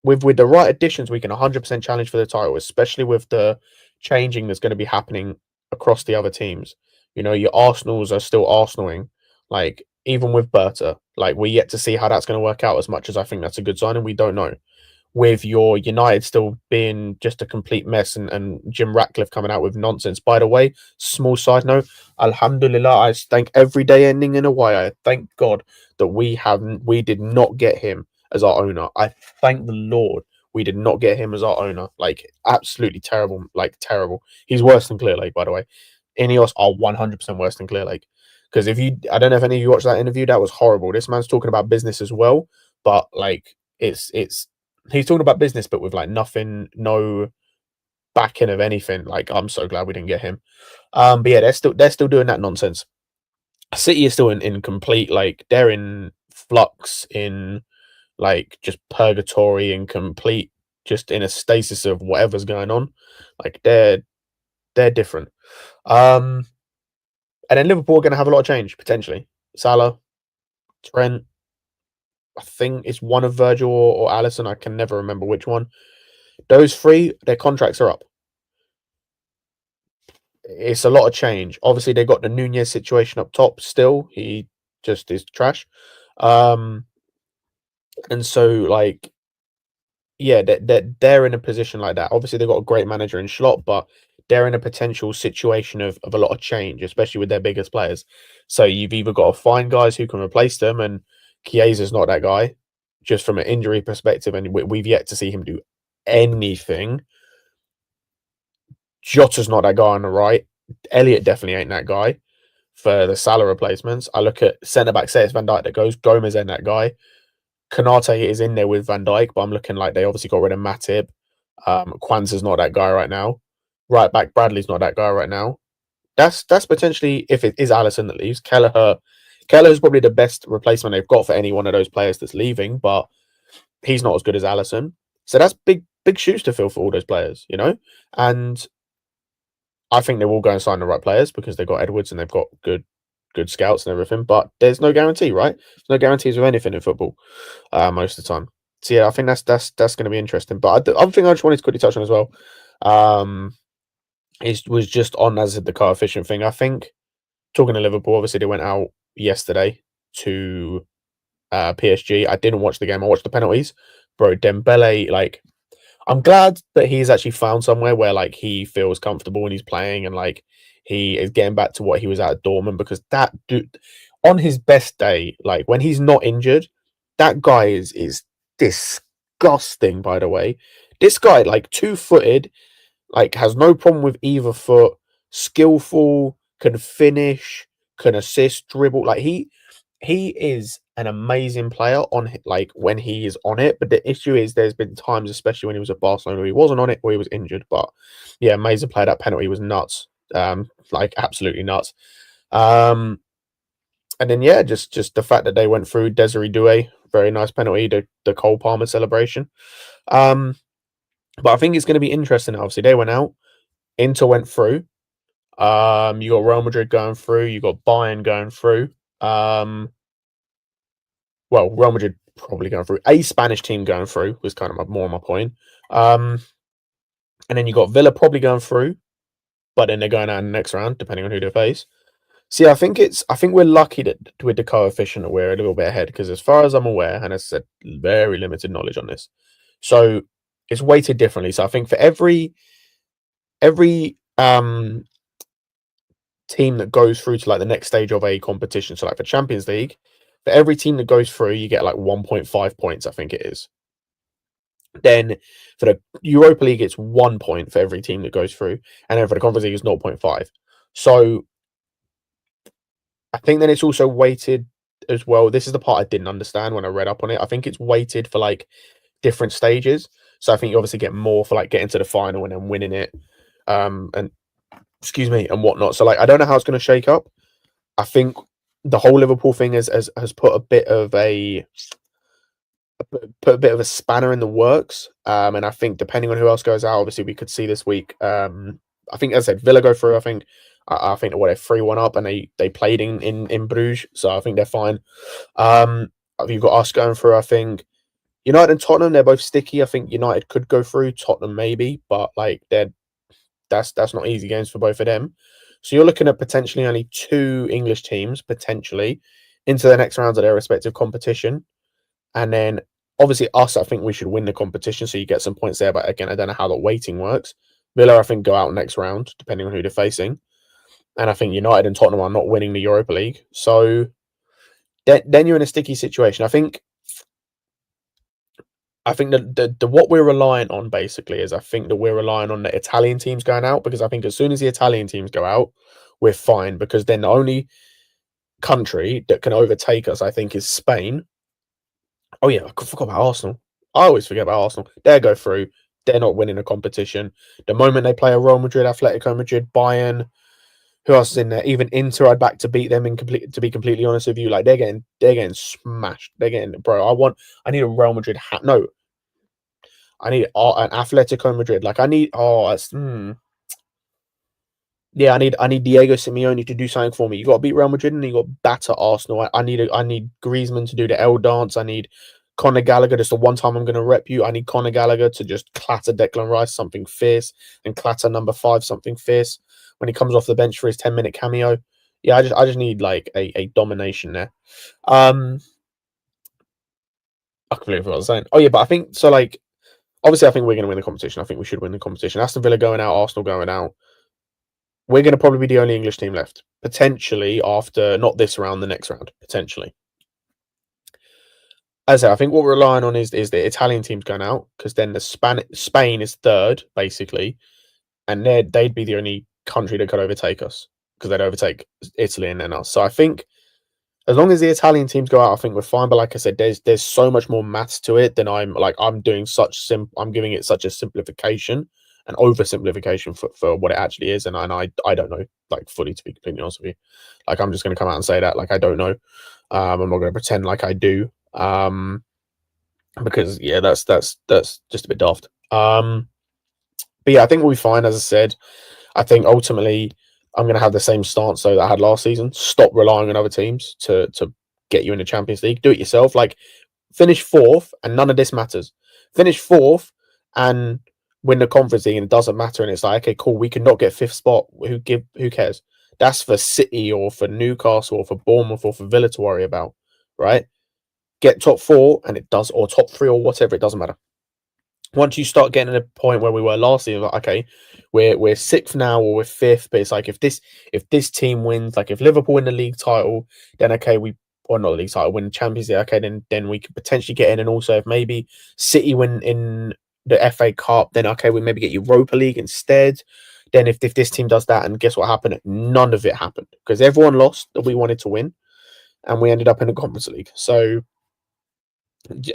with the right additions, we can 100% challenge for the title, especially with the changing that's going to be happening across the other teams. Your Arsenals are still Arsenaling, like, even with Berta. Like, we're yet to see how that's going to work out, as much as I think that's a good sign, and we don't know. With your United still being just a complete mess, and Jim Ratcliffe coming out with nonsense. By the way, small side note, Alhamdulillah, I thank every day ending in a Y. I thank God that we did not get him as our owner. I thank the Lord we did not get him as our owner. Like, absolutely terrible, like terrible. He's worse than Clearlake, by the way. Ineos are 100% worse than Clearlake. Because I don't know if any of you watched that interview, that was horrible. This man's talking about business as well, but like, it's he's talking about business, but with like nothing, no backing of anything. Like, I'm so glad we didn't get him. But yeah, they're still doing that nonsense. City is still in complete, like, they're in flux, in like just purgatory, and complete, just in a stasis of whatever's going on. Like, they're different. And then Liverpool are going to have a lot of change potentially. Salah, Trent. I think it's one of Virgil or Allison. I can never remember which one. Those three, their contracts are up. It's a lot of change. Obviously, they got the Nunez situation up top still. He just is trash. And so, like, yeah, they're in a position like that. Obviously, they've got a great manager in Schlott, but they're in a potential situation of a lot of change, especially with their biggest players. So you've either got to find guys who can replace them, and Chiesa's not that guy, just from an injury perspective, and we've yet to see him do anything. Jota's not that guy on the right. Elliot definitely ain't that guy for the Salah replacements. I look at centre back, say it's Van Dijk that goes. Gomez ain't that guy. Kanate is in there with Van Dijk, but I'm looking like they obviously got rid of Matip. Kwanzaa's not that guy right now. Right back, Bradley's not that guy right now. That's potentially, if it is Allison that leaves. Kelleher's probably the best replacement they've got for any one of those players that's leaving, but he's not as good as Allison. So that's big shoes to fill for all those players, And I think they will go and sign the right players because they've got Edwards and they've got good scouts and everything. But there's no guarantee, right? There's no guarantees of anything in football most of the time. So yeah, I think that's going to be interesting. But the other thing I just wanted to quickly touch on as well was just on, as the coefficient thing. I think, talking to Liverpool, obviously they went out yesterday to PSG. I didn't watch the game. I watched the penalties. Bro, Dembele, like, I'm glad that he's actually found somewhere where, like, he feels comfortable when he's playing, and like he is getting back to what he was at Dortmund, because that dude, on his best day, like when he's not injured, that guy is disgusting, by the way. This guy, like, 2-footed, like, has no problem with either foot, skillful, can finish, can assist, dribble. Like, he is an amazing player on, like, when he is on it. But the issue is, there's been times, especially when he was at Barcelona, where he wasn't on it or he was injured. But yeah, amazing player. That penalty was nuts. Like, absolutely nuts. And then yeah, just the fact that they went through. Desiree Doué, very nice penalty. The Cole Palmer celebration. But I think it's going to be interesting. Obviously, they went out. Inter went through. You got Real Madrid going through. You got Bayern going through. well, Real Madrid probably going through. A Spanish team going through was kind of more my point. And then you got Villa probably going through, but then they're going out in the next round, depending on who they face. See, I think we're lucky that with the coefficient that we're a little bit ahead, because as far as I'm aware, and as I said, very limited knowledge on this, so it's weighted differently. So I think for every team that goes through to like the next stage of a competition, so like for Champions League, for every team that goes through, you get like 1.5 points, I think it is. Then for the Europa League, it's 1 point for every team that goes through, and then for the Conference League, it's 0.5. So I think then it's also weighted as well. This is the part I didn't understand when I read up on it. I think it's weighted for like different stages. So I think you obviously get more for like getting to the final and then winning it, and excuse me, and whatnot. So like I don't know how it's going to shake up. I think the whole Liverpool thing has put a bit of a spanner in the works. And I think depending on who else goes out, obviously we could see this week. I think, as I said, Villa go through. I think they're 3-1 up, and they played in Bruges, so I think they're fine. You've got us going through. I think United and Tottenham, they're both sticky. I think United could go through, Tottenham maybe, but like that's not easy games for both of them. So you're looking at potentially only 2 English teams potentially into the next rounds of their respective competition, and then obviously us. I think we should win the competition, so you get some points there. But again, I don't know how the weighting works. Villa, I think, go out next round depending on who they're facing, and I think United and Tottenham are not winning the Europa League. So then you're in a sticky situation. I think that what we're relying on basically is, I think that we're relying on the Italian teams going out, because I think as soon as the Italian teams go out, we're fine, because then the only country that can overtake us, I think, is Spain. Oh yeah, I forgot about Arsenal. I always forget about Arsenal. They go through. They're not winning a competition. The moment they play a Real Madrid, Atletico Madrid, Bayern, who else is in there? Even Inter, I'd back to beat them. To be completely honest with you, like they're getting smashed. They're getting, bro. I need a Real Madrid hat. No, I need an Atletico Madrid. Like I need. Yeah, I need Diego Simeone to do something for me. You got to beat Real Madrid, and you got to batter Arsenal. I need Griezmann to do the L dance. I need Conor Gallagher. Just the one time I'm going to rep you. I need Conor Gallagher to just clatter Declan Rice something fierce, and clatter number 5 something fierce when he comes off the bench for his 10-minute cameo. Yeah, I just need like a domination there. I completely forgot what I was saying. Oh yeah, but I think so. Like obviously, I think we're going to win the competition. I think we should win the competition. Aston Villa going out, Arsenal going out. We're going to probably be the only English team left, potentially, after not this round, the next round, potentially. As I said, I think what we're relying on is the Italian teams going out, because then Spain is third, basically, and they'd be the only country that could overtake us, because they'd overtake Italy and then us. So I think as long as the Italian teams go out, I think we're fine. But like I said, there's so much more maths to it than I'm giving it such a simplification, an oversimplification for what it actually is, and I don't know, like, fully, to be completely honest with you. Like I'm just going to come out and say that, like, I don't know. I'm not going to pretend like I do, because yeah, that's just a bit daft. But yeah, I think we'll be fine. As I said, I think ultimately I'm going to have the same stance though that I had last season. Stop relying on other teams to get you in the Champions League. Do it yourself. Like finish 4th, and none of this matters. Finish 4th and win the Conference League, and it doesn't matter. And it's like, okay, cool, we can not get 5th spot. Who cares? That's for City or for Newcastle or for Bournemouth or for Villa to worry about, right? Get top 4, and it does, or top 3 or whatever. It doesn't matter. Once you start getting to the point where we were last year, like, okay, we're 6th now or we're 5th, but it's like if this team wins, like if Liverpool win the league title, then okay, or not the league title, win the Champions League, okay, then we could potentially get in. And also if maybe City win in the FA Cup, then okay, we maybe get Europa League instead. Then if this team does that, and guess what happened? None of it happened, because everyone lost that we wanted to win, and we ended up in the Conference League. So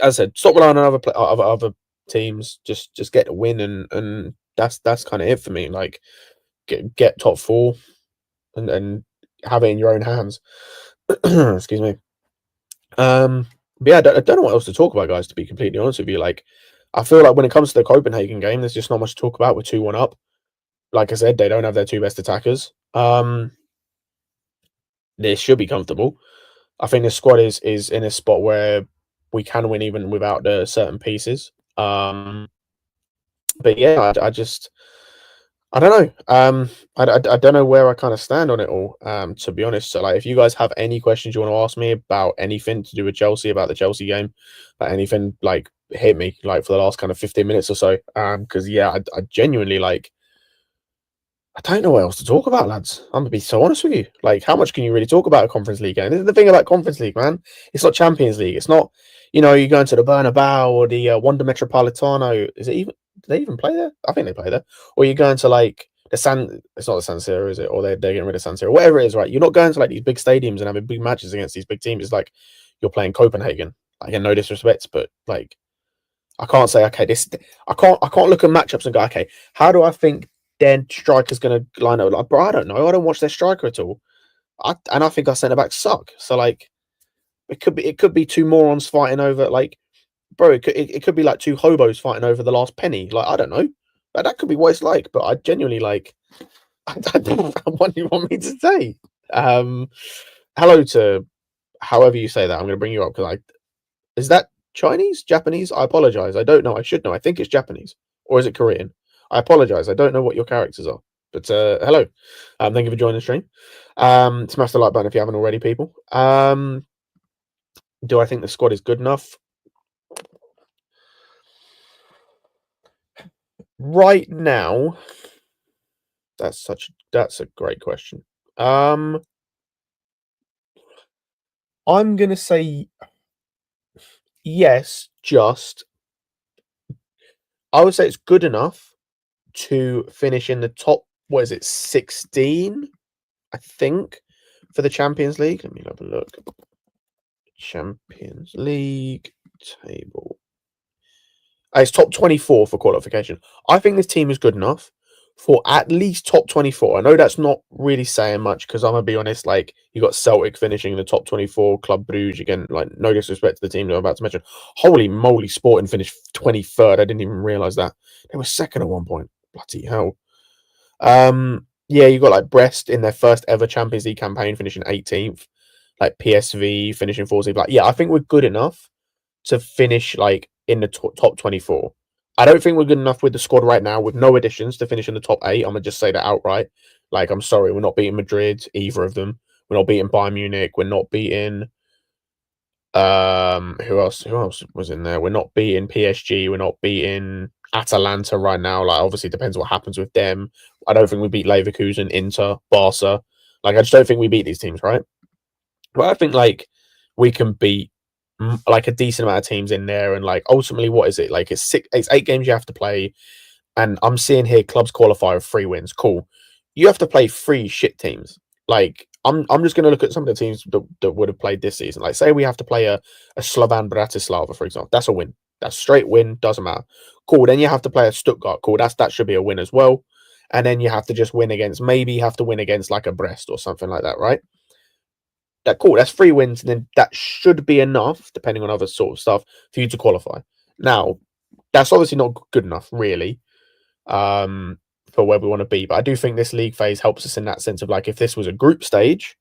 as I said, stop relying on other teams. Just get a win, and that's kind of it for me. Like get top 4 and have it in your own hands. Excuse me. But yeah, I don't know what else to talk about, guys, to be completely honest with you. Like I feel like when it comes to the Copenhagen game, there's just not much to talk about. We're 2-1 up. Like I said, they don't have their 2 best attackers. They should be comfortable. I think the squad is in a spot where we can win even without the certain pieces. But yeah, I don't know. I don't know where I kind of stand on it all. To be honest, so like, if you guys have any questions you want to ask me about anything to do with Chelsea, about the Chelsea game, about anything, like, hit me like for the last kind of 15 minutes or so. Because yeah, I genuinely like. I don't know what else to talk about, lads. I'm gonna be so honest with you. Like, how much can you really talk about a Conference League game? This is the thing about Conference League, man. It's not Champions League. It's not, you're going to the Bernabeu or the Wanda Metropolitano. Is it even? Do they even play there? I think they play there. Or you're going to like the San. It's not the San Siro, is it? Or they're getting rid of San Siro. Whatever it is, right? You're not going to like these big stadiums and having big matches against these big teams. It's like you're playing Copenhagen. Like, in no disrespect, but like, I can't say, okay, I can't look at matchups and go, okay, how do I think their striker's going to line up? Like, bro, I don't know. I don't watch their striker at all. I think our centre backs suck. So like, it could be two morons fighting over, like, bro. It could be like two hobos fighting over the last penny. Like, I don't know. That could be what it's like. But I genuinely like. I don't know what you want me to say. Hello to however you say that. I'm going to bring you up because is that Chinese, Japanese? I apologize. I don't know. I should know. I think it's Japanese, or is it Korean? I apologize. I don't know what your characters are. But hello. Thank you for joining the stream. Smash the like button if you haven't already, people. Do I think the squad is good enough? Right now, that's a great question. I'm gonna say yes, I would say it's good enough to finish in the top, what is it, 16, I think, for the Champions League. Let me have a look. Champions League table. It's top 24 for qualification. I think this team is good enough for at least top 24. I know that's not really saying much because I'm going to be honest, like, you got Celtic finishing in the top 24, Club Brugge, again, like, no disrespect to the team that I'm about to mention. Holy moly, Sporting finished 23rd. I didn't even realise that. They were second at one point. Bloody hell. Yeah, you got like Brest in their first ever Champions League campaign finishing 18th. Like PSV finishing 14th. Like, yeah, I think we're good enough to finish like in the top 24. I don't think we're good enough with the squad right now with no additions to finish in the top 8. I'm gonna just say that outright. Like, I'm sorry, we're not beating Madrid, either of them. We're not beating Bayern Munich. We're not beating who else was in there? We're not beating PSG. We're not beating Atalanta right now. Like, obviously, depends what happens with them. I don't think we beat Leverkusen, Inter, Barca. Like, I just don't think we beat these teams, right? But I think like we can beat like a decent amount of teams in there, and like ultimately, what is it? Like, it's 8 games you have to play, and I'm seeing here clubs qualify with 3 wins. Cool. You have to play 3 shit teams. Like, I'm just gonna look at some of the teams that would have played this season. Like, say we have to play a Slovan Bratislava, for example. That's a win. That's a straight win. Doesn't matter. Cool. Then you have to play a Stuttgart. Cool. That should be a win as well. And then you have to just win against, maybe you have to win against like a Brest or something like that, right? That cool. That's 3 wins, and then that should be enough, depending on other sort of stuff, for you to qualify. Now, that's obviously not good enough, really, for where we want to be. But I do think this league phase helps us in that sense of, like, if this was a group stage,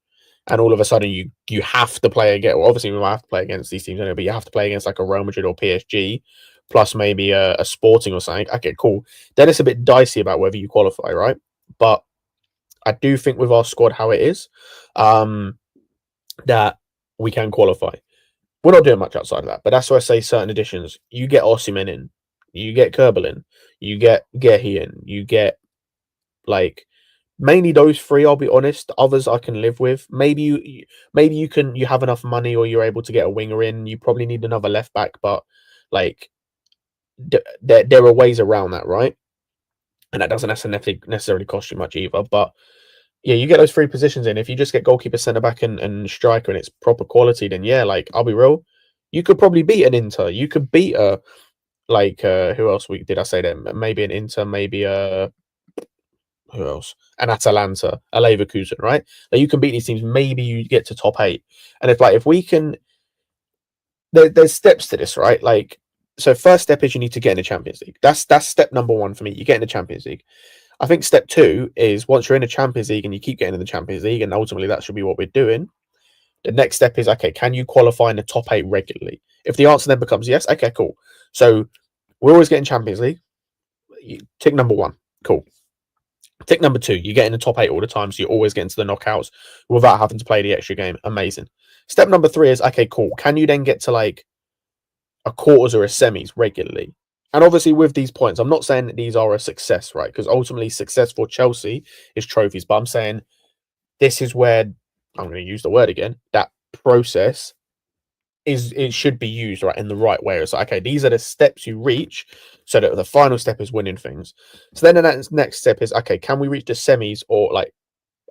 and all of a sudden you have to play again. Well, obviously we might have to play against these teams anyway, but you have to play against like a Real Madrid or PSG, plus maybe a Sporting or something. Okay, cool. Then it's a bit dicey about whether you qualify, right? But I do think with our squad how it is, that we can qualify. We're not doing much outside of that, but that's why I say certain additions. You get Osimhen in, you get Kerbal in, you get Gehi in, you get, like, mainly those 3. I'll be honest. Others I can live with. Maybe you have enough money, or you're able to get a winger in. You probably need another left back, but like there are ways around that, right? And that doesn't necessarily cost you much either. But yeah, you get those 3 positions in. If you just get goalkeeper, centre back, and striker, and it's proper quality, then yeah, like, I'll be real, you could probably beat an Inter. You could beat a, like, who else did I say then? Maybe an Inter, maybe who else? An Atalanta, a Leverkusen, right? Like, you can beat these teams. Maybe you get to top 8, and if we can, there's steps to this, right? Like, so first step is you need to get in the Champions League. That's step number 1 for me. You get in the Champions League. I think step 2 is, once you're in the Champions League and you keep getting in the Champions League, and ultimately that should be what we're doing, The next step is, okay, can you qualify in the top 8 regularly? If the answer then becomes yes, okay, cool. So we're always getting Champions League. Tick number 1, cool. Tick number 2, you get in the top 8 all the time, so you're always getting to the knockouts without having to play the extra game. Amazing. Step number 3 is, okay, cool. Can you then get to like a quarters or a semis regularly? And obviously with these points, I'm not saying that these are a success, right? Because ultimately success for Chelsea is trophies. But I'm saying this is where, I'm going to use the word again, that process it should be used right in the right way. It's like, okay, these are the steps you reach so that the final step is winning things. So then the next step is, okay, can we reach the semis or like,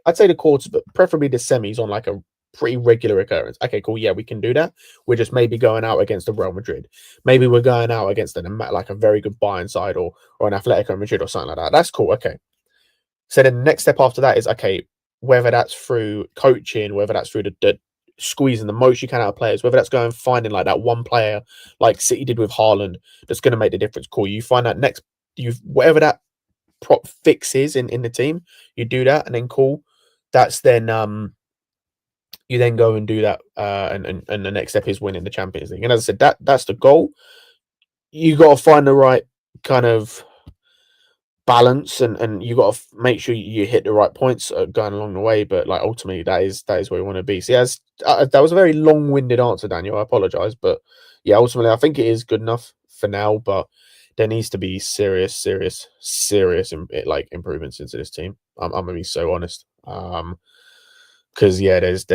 I'd say the quarters, but preferably the semis on like a pretty regular occurrence. Okay, cool. Yeah, we can do that. We're just maybe going out against the Real Madrid. Maybe we're going out against like a very good Bayern side or an Atletico Madrid or something like that. That's cool. Okay. So then the next step after that is, okay, whether that's through coaching, whether that's through the squeezing the most you can out of players, whether that's going and finding like that one player like City did with Haaland that's going to make the difference. Cool. You find that next, whatever that prop fix is in the team, you do that, and then cool. That's then you then go and do that, and the next step is winning the Champions League. And as I said, that's the goal. You got to find the right kind of balance, and you got to make sure you hit the right points going along the way. But like ultimately, that is where you want to be. So yeah, that was a very long-winded answer, Daniel. I apologize, but yeah, ultimately, I think it is good enough for now. But there needs to be serious like improvements into this team. I'm gonna be so honest. Because yeah, there's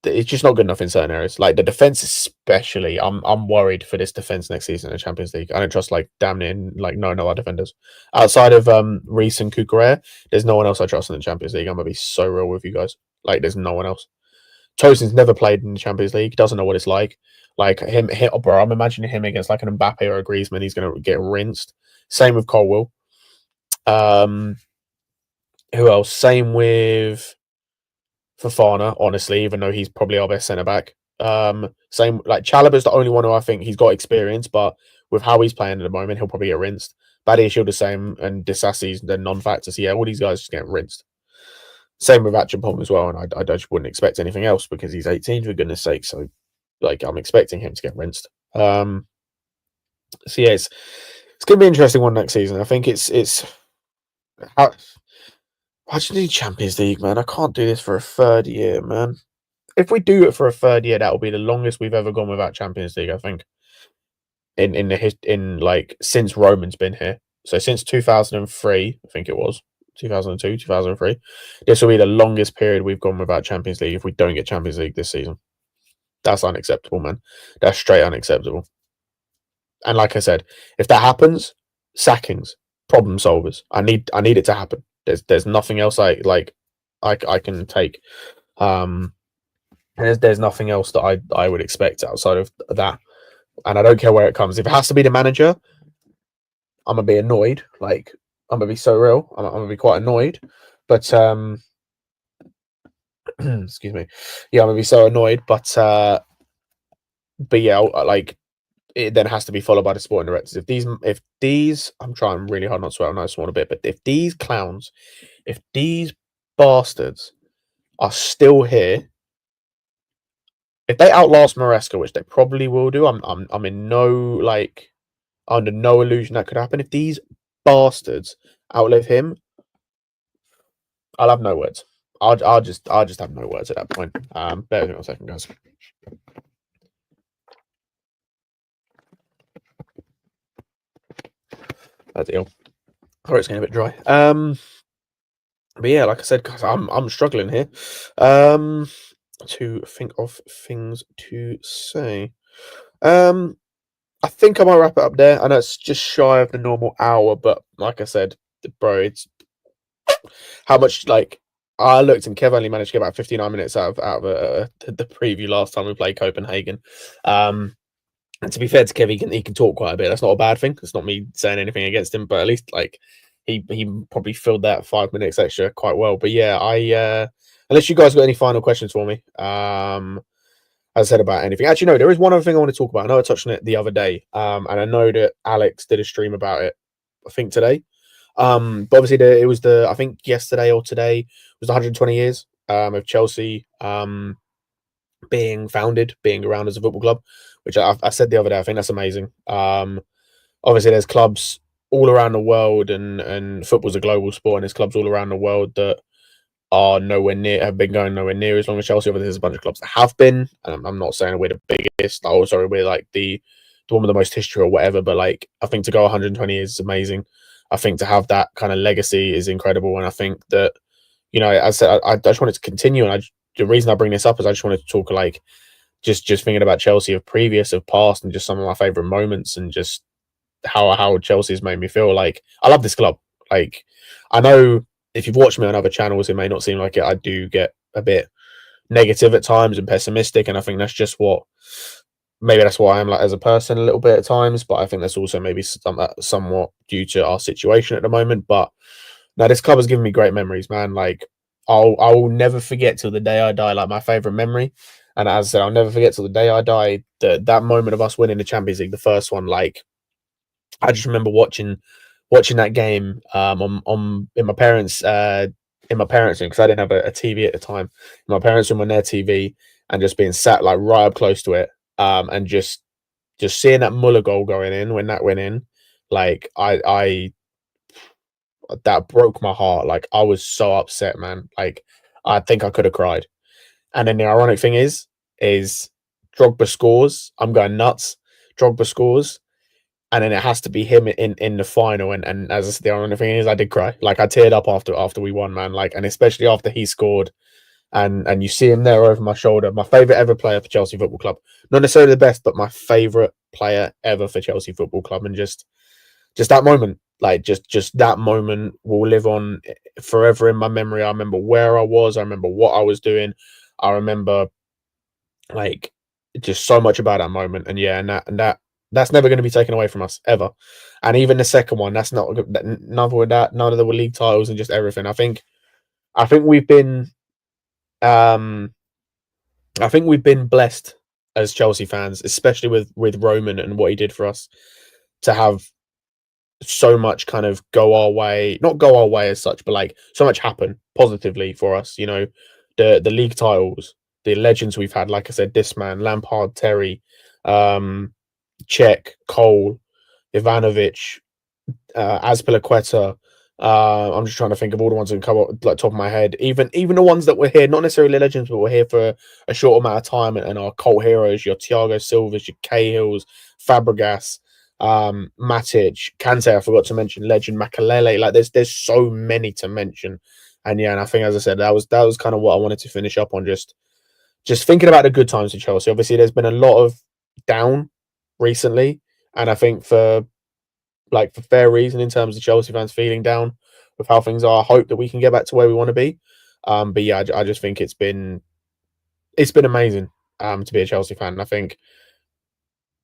it's just not good enough in certain areas. Like the defense, especially. I'm worried for this defense next season in the Champions League. I don't trust like damn near like no other defenders outside of Reece and Cucurella. There's no one else I trust in the Champions League. I'm gonna be so real with you guys. Like there's no one else. Tosin's never played in the Champions League. Doesn't know what it's like. Like him, bro. I'm imagining him against like an Mbappe or a Griezmann. He's gonna get rinsed. Same with Colwill. Who else? Same with Fofana, honestly, even though he's probably our best centre back. Same like Chalobah's the only one who I think he's got experience, but with how he's playing at the moment, he'll probably get rinsed. Badiashile the same, and Disasi's the non-factor. So yeah, all these guys just get rinsed. Same with Achapom as well, and I just wouldn't expect anything else because he's 18, for goodness sake. So like I'm expecting him to get rinsed. So yeah, it's gonna be an interesting one next season. I think it's I just need Champions League, man. I can't do this for a third year, man. If we do it for a third year, that will be the longest we've ever gone without Champions League, I think. In like since Roman's been here. So since 2003, I think it was 2002, 2003. This will be the longest period we've gone without Champions League if we don't get Champions League this season. That's unacceptable, man. That's straight unacceptable. And like I said, if that happens, sackings, problem solvers. I need it to happen. There's nothing else I can take. There's nothing else that I would expect outside of that. And I don't care where it comes. If it has to be the manager, I'm gonna be annoyed. Like I'm gonna be so real. I'm gonna be quite annoyed. But excuse me. Yeah, I'm gonna be so annoyed. But yeah, like it then has to be followed by the sporting directors. If these, I'm trying really hard not to swear on that small bit, but if these clowns, if these bastards are still here, if they outlast Maresca, which they probably will do, I'm in no like under no illusion that could happen. If these bastards outlive him, I'll have no words. I'll just have no words at that point. Bear with me 1 second, guys. That's ill. Or it's getting a bit dry. But yeah, like I said, guys, I'm struggling here. To think of things to say. I think I might wrap it up there. I know it's just shy of the normal hour, but like I said, bro, it's how much like I looked and Kev only managed to get about 59 minutes out of the preview last time we played Copenhagen. And to be fair to Kev, he can talk quite a bit. That's not a bad thing. It's not me saying anything against him, but at least like he probably filled that 5 minutes extra quite well. But yeah, unless you guys got any final questions for me, as I said about anything. Actually, no, there is one other thing I want to talk about. I know I touched on it the other day, and I know that Alex did a stream about it. I think today. But obviously, it was I think yesterday or today was 120 years of Chelsea being founded, being around as a football club, which I said the other day. I think that's amazing. Obviously, there's clubs all around the world, and football's a global sport, and there's clubs all around the world that are nowhere near, have been going nowhere near as long as Chelsea. Obviously, there's a bunch of clubs that have been. I'm not saying we're the biggest. Oh, sorry, we're like the one with the most history or whatever. But like, I think to go 120 years is amazing. I think to have that kind of legacy is incredible, and I think that, you know, as I said, I just wanted to continue, and the reason I bring this up is I just wanted to talk like just thinking about Chelsea of previous, of past, and just some of my favorite moments, and just how Chelsea has made me feel. Like, I love this club. Like, I know if you've watched me on other channels, it may not seem like it. I do get a bit negative at times and pessimistic, and I think that's just what, maybe that's why I am like as a person a little bit at times. But I think that's also maybe somewhat due to our situation at the moment. But now this club has given me great memories, man. Like, I will never forget till the day I die. Like, my favorite memory, and as I said, I'll never forget till the day I die, that moment of us winning the Champions League, the first one. Like, I just remember watching that game in my parents' room, because I didn't have a TV at the time. In my parents' room on their TV, and just being sat like right up close to it, and just seeing that Muller goal going in when that went in, like I that broke my heart. Like, I was so upset, man. Like, I think I could have cried. And then the ironic thing is Drogba scores. I'm going nuts. Drogba scores. And then it has to be him in the final. And as I said, the ironic thing is I did cry. Like, I teared up after we won, man. Like, and especially after he scored. And you see him there over my shoulder. My favourite ever player for Chelsea Football Club. Not necessarily the best, but my favourite player ever for Chelsea Football Club. And just that moment, like just that moment will live on forever in my memory. I remember where I was. I remember what I was doing. I remember, like, just so much about that moment. And yeah, and that's never going to be taken away from us ever. And even the second one, that's not none of that. None of the league titles and just everything. I think we've been blessed as Chelsea fans, especially with Roman and what he did for us, to have so much kind of go our way, not go our way as such, but like so much happen positively for us. You know, the league titles, the legends we've had, like I said, this man, Lampard, Terry, Cech, Cole, Ivanovic, Azpilicueta. I'm just trying to think of all the ones that can come up like top of my head. Even the ones that were here, not necessarily legends, but were here for a short amount of time, and our cult heroes, your Thiago Silvas, your Cahills, Fabregas, Matic, Kante. I forgot to mention, legend Makalele. Like, there's so many to mention, and yeah, and I think, as I said, that was kind of what I wanted to finish up on. Just thinking about the good times in Chelsea. Obviously, there's been a lot of down recently, and I think for fair reason, in terms of Chelsea fans feeling down with how things are. I hope that we can get back to where we want to be. But yeah, I just think it's been amazing to be a Chelsea fan. And I think,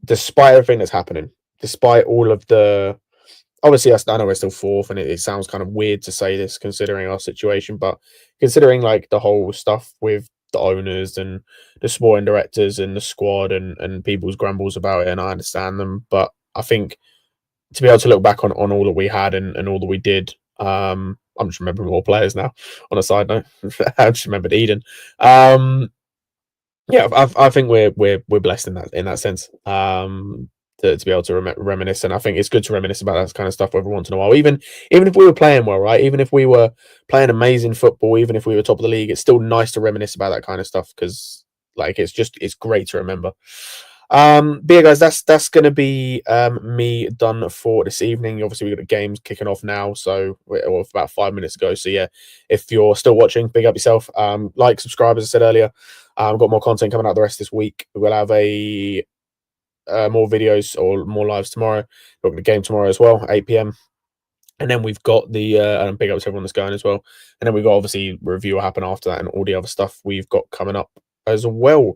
despite everything that's happening, despite all of the, obviously, I know we're still fourth, and it sounds kind of weird to say this considering our situation, but considering like the whole stuff with the owners and the sporting directors and the squad and people's grumbles about it, and I understand them, but I think to be able to look back on all that we had and all that we did, I'm just remembering more players now. On a side note, I just remembered Eden. Yeah, I think we're blessed in that sense. To be able to reminisce, and I think it's good to reminisce about that kind of stuff every once in a while. Even if we were playing well, right? Even if we were playing amazing football, even if we were top of the league, it's still nice to reminisce about that kind of stuff, because like it's great to remember. But yeah, guys, that's gonna be me done for this evening. Obviously, we've got the games kicking off now, so we're about 5 minutes ago. So yeah, if you're still watching, big up yourself. Like, subscribe, as I said earlier. I've got more content coming out the rest of this week. We'll have more videos or more lives tomorrow. We've got the game tomorrow as well, 8 p.m. And then we've got the and big up to everyone that's going as well. And then we've got, obviously, review will happen after that, and all the other stuff we've got coming up as well.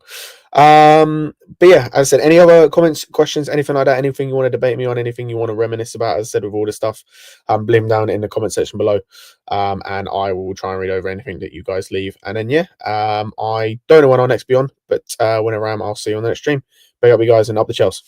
But yeah, as I said, any other comments, questions, anything like that, anything you want to debate me on, anything you want to reminisce about, as I said, with all this stuff, leave them down in the comment section below, and I will try and read over anything that you guys leave. And then yeah, I don't know when I'll next be on, but whenever I am, I'll see you on the next stream. Big up you guys, and up the Chelsea.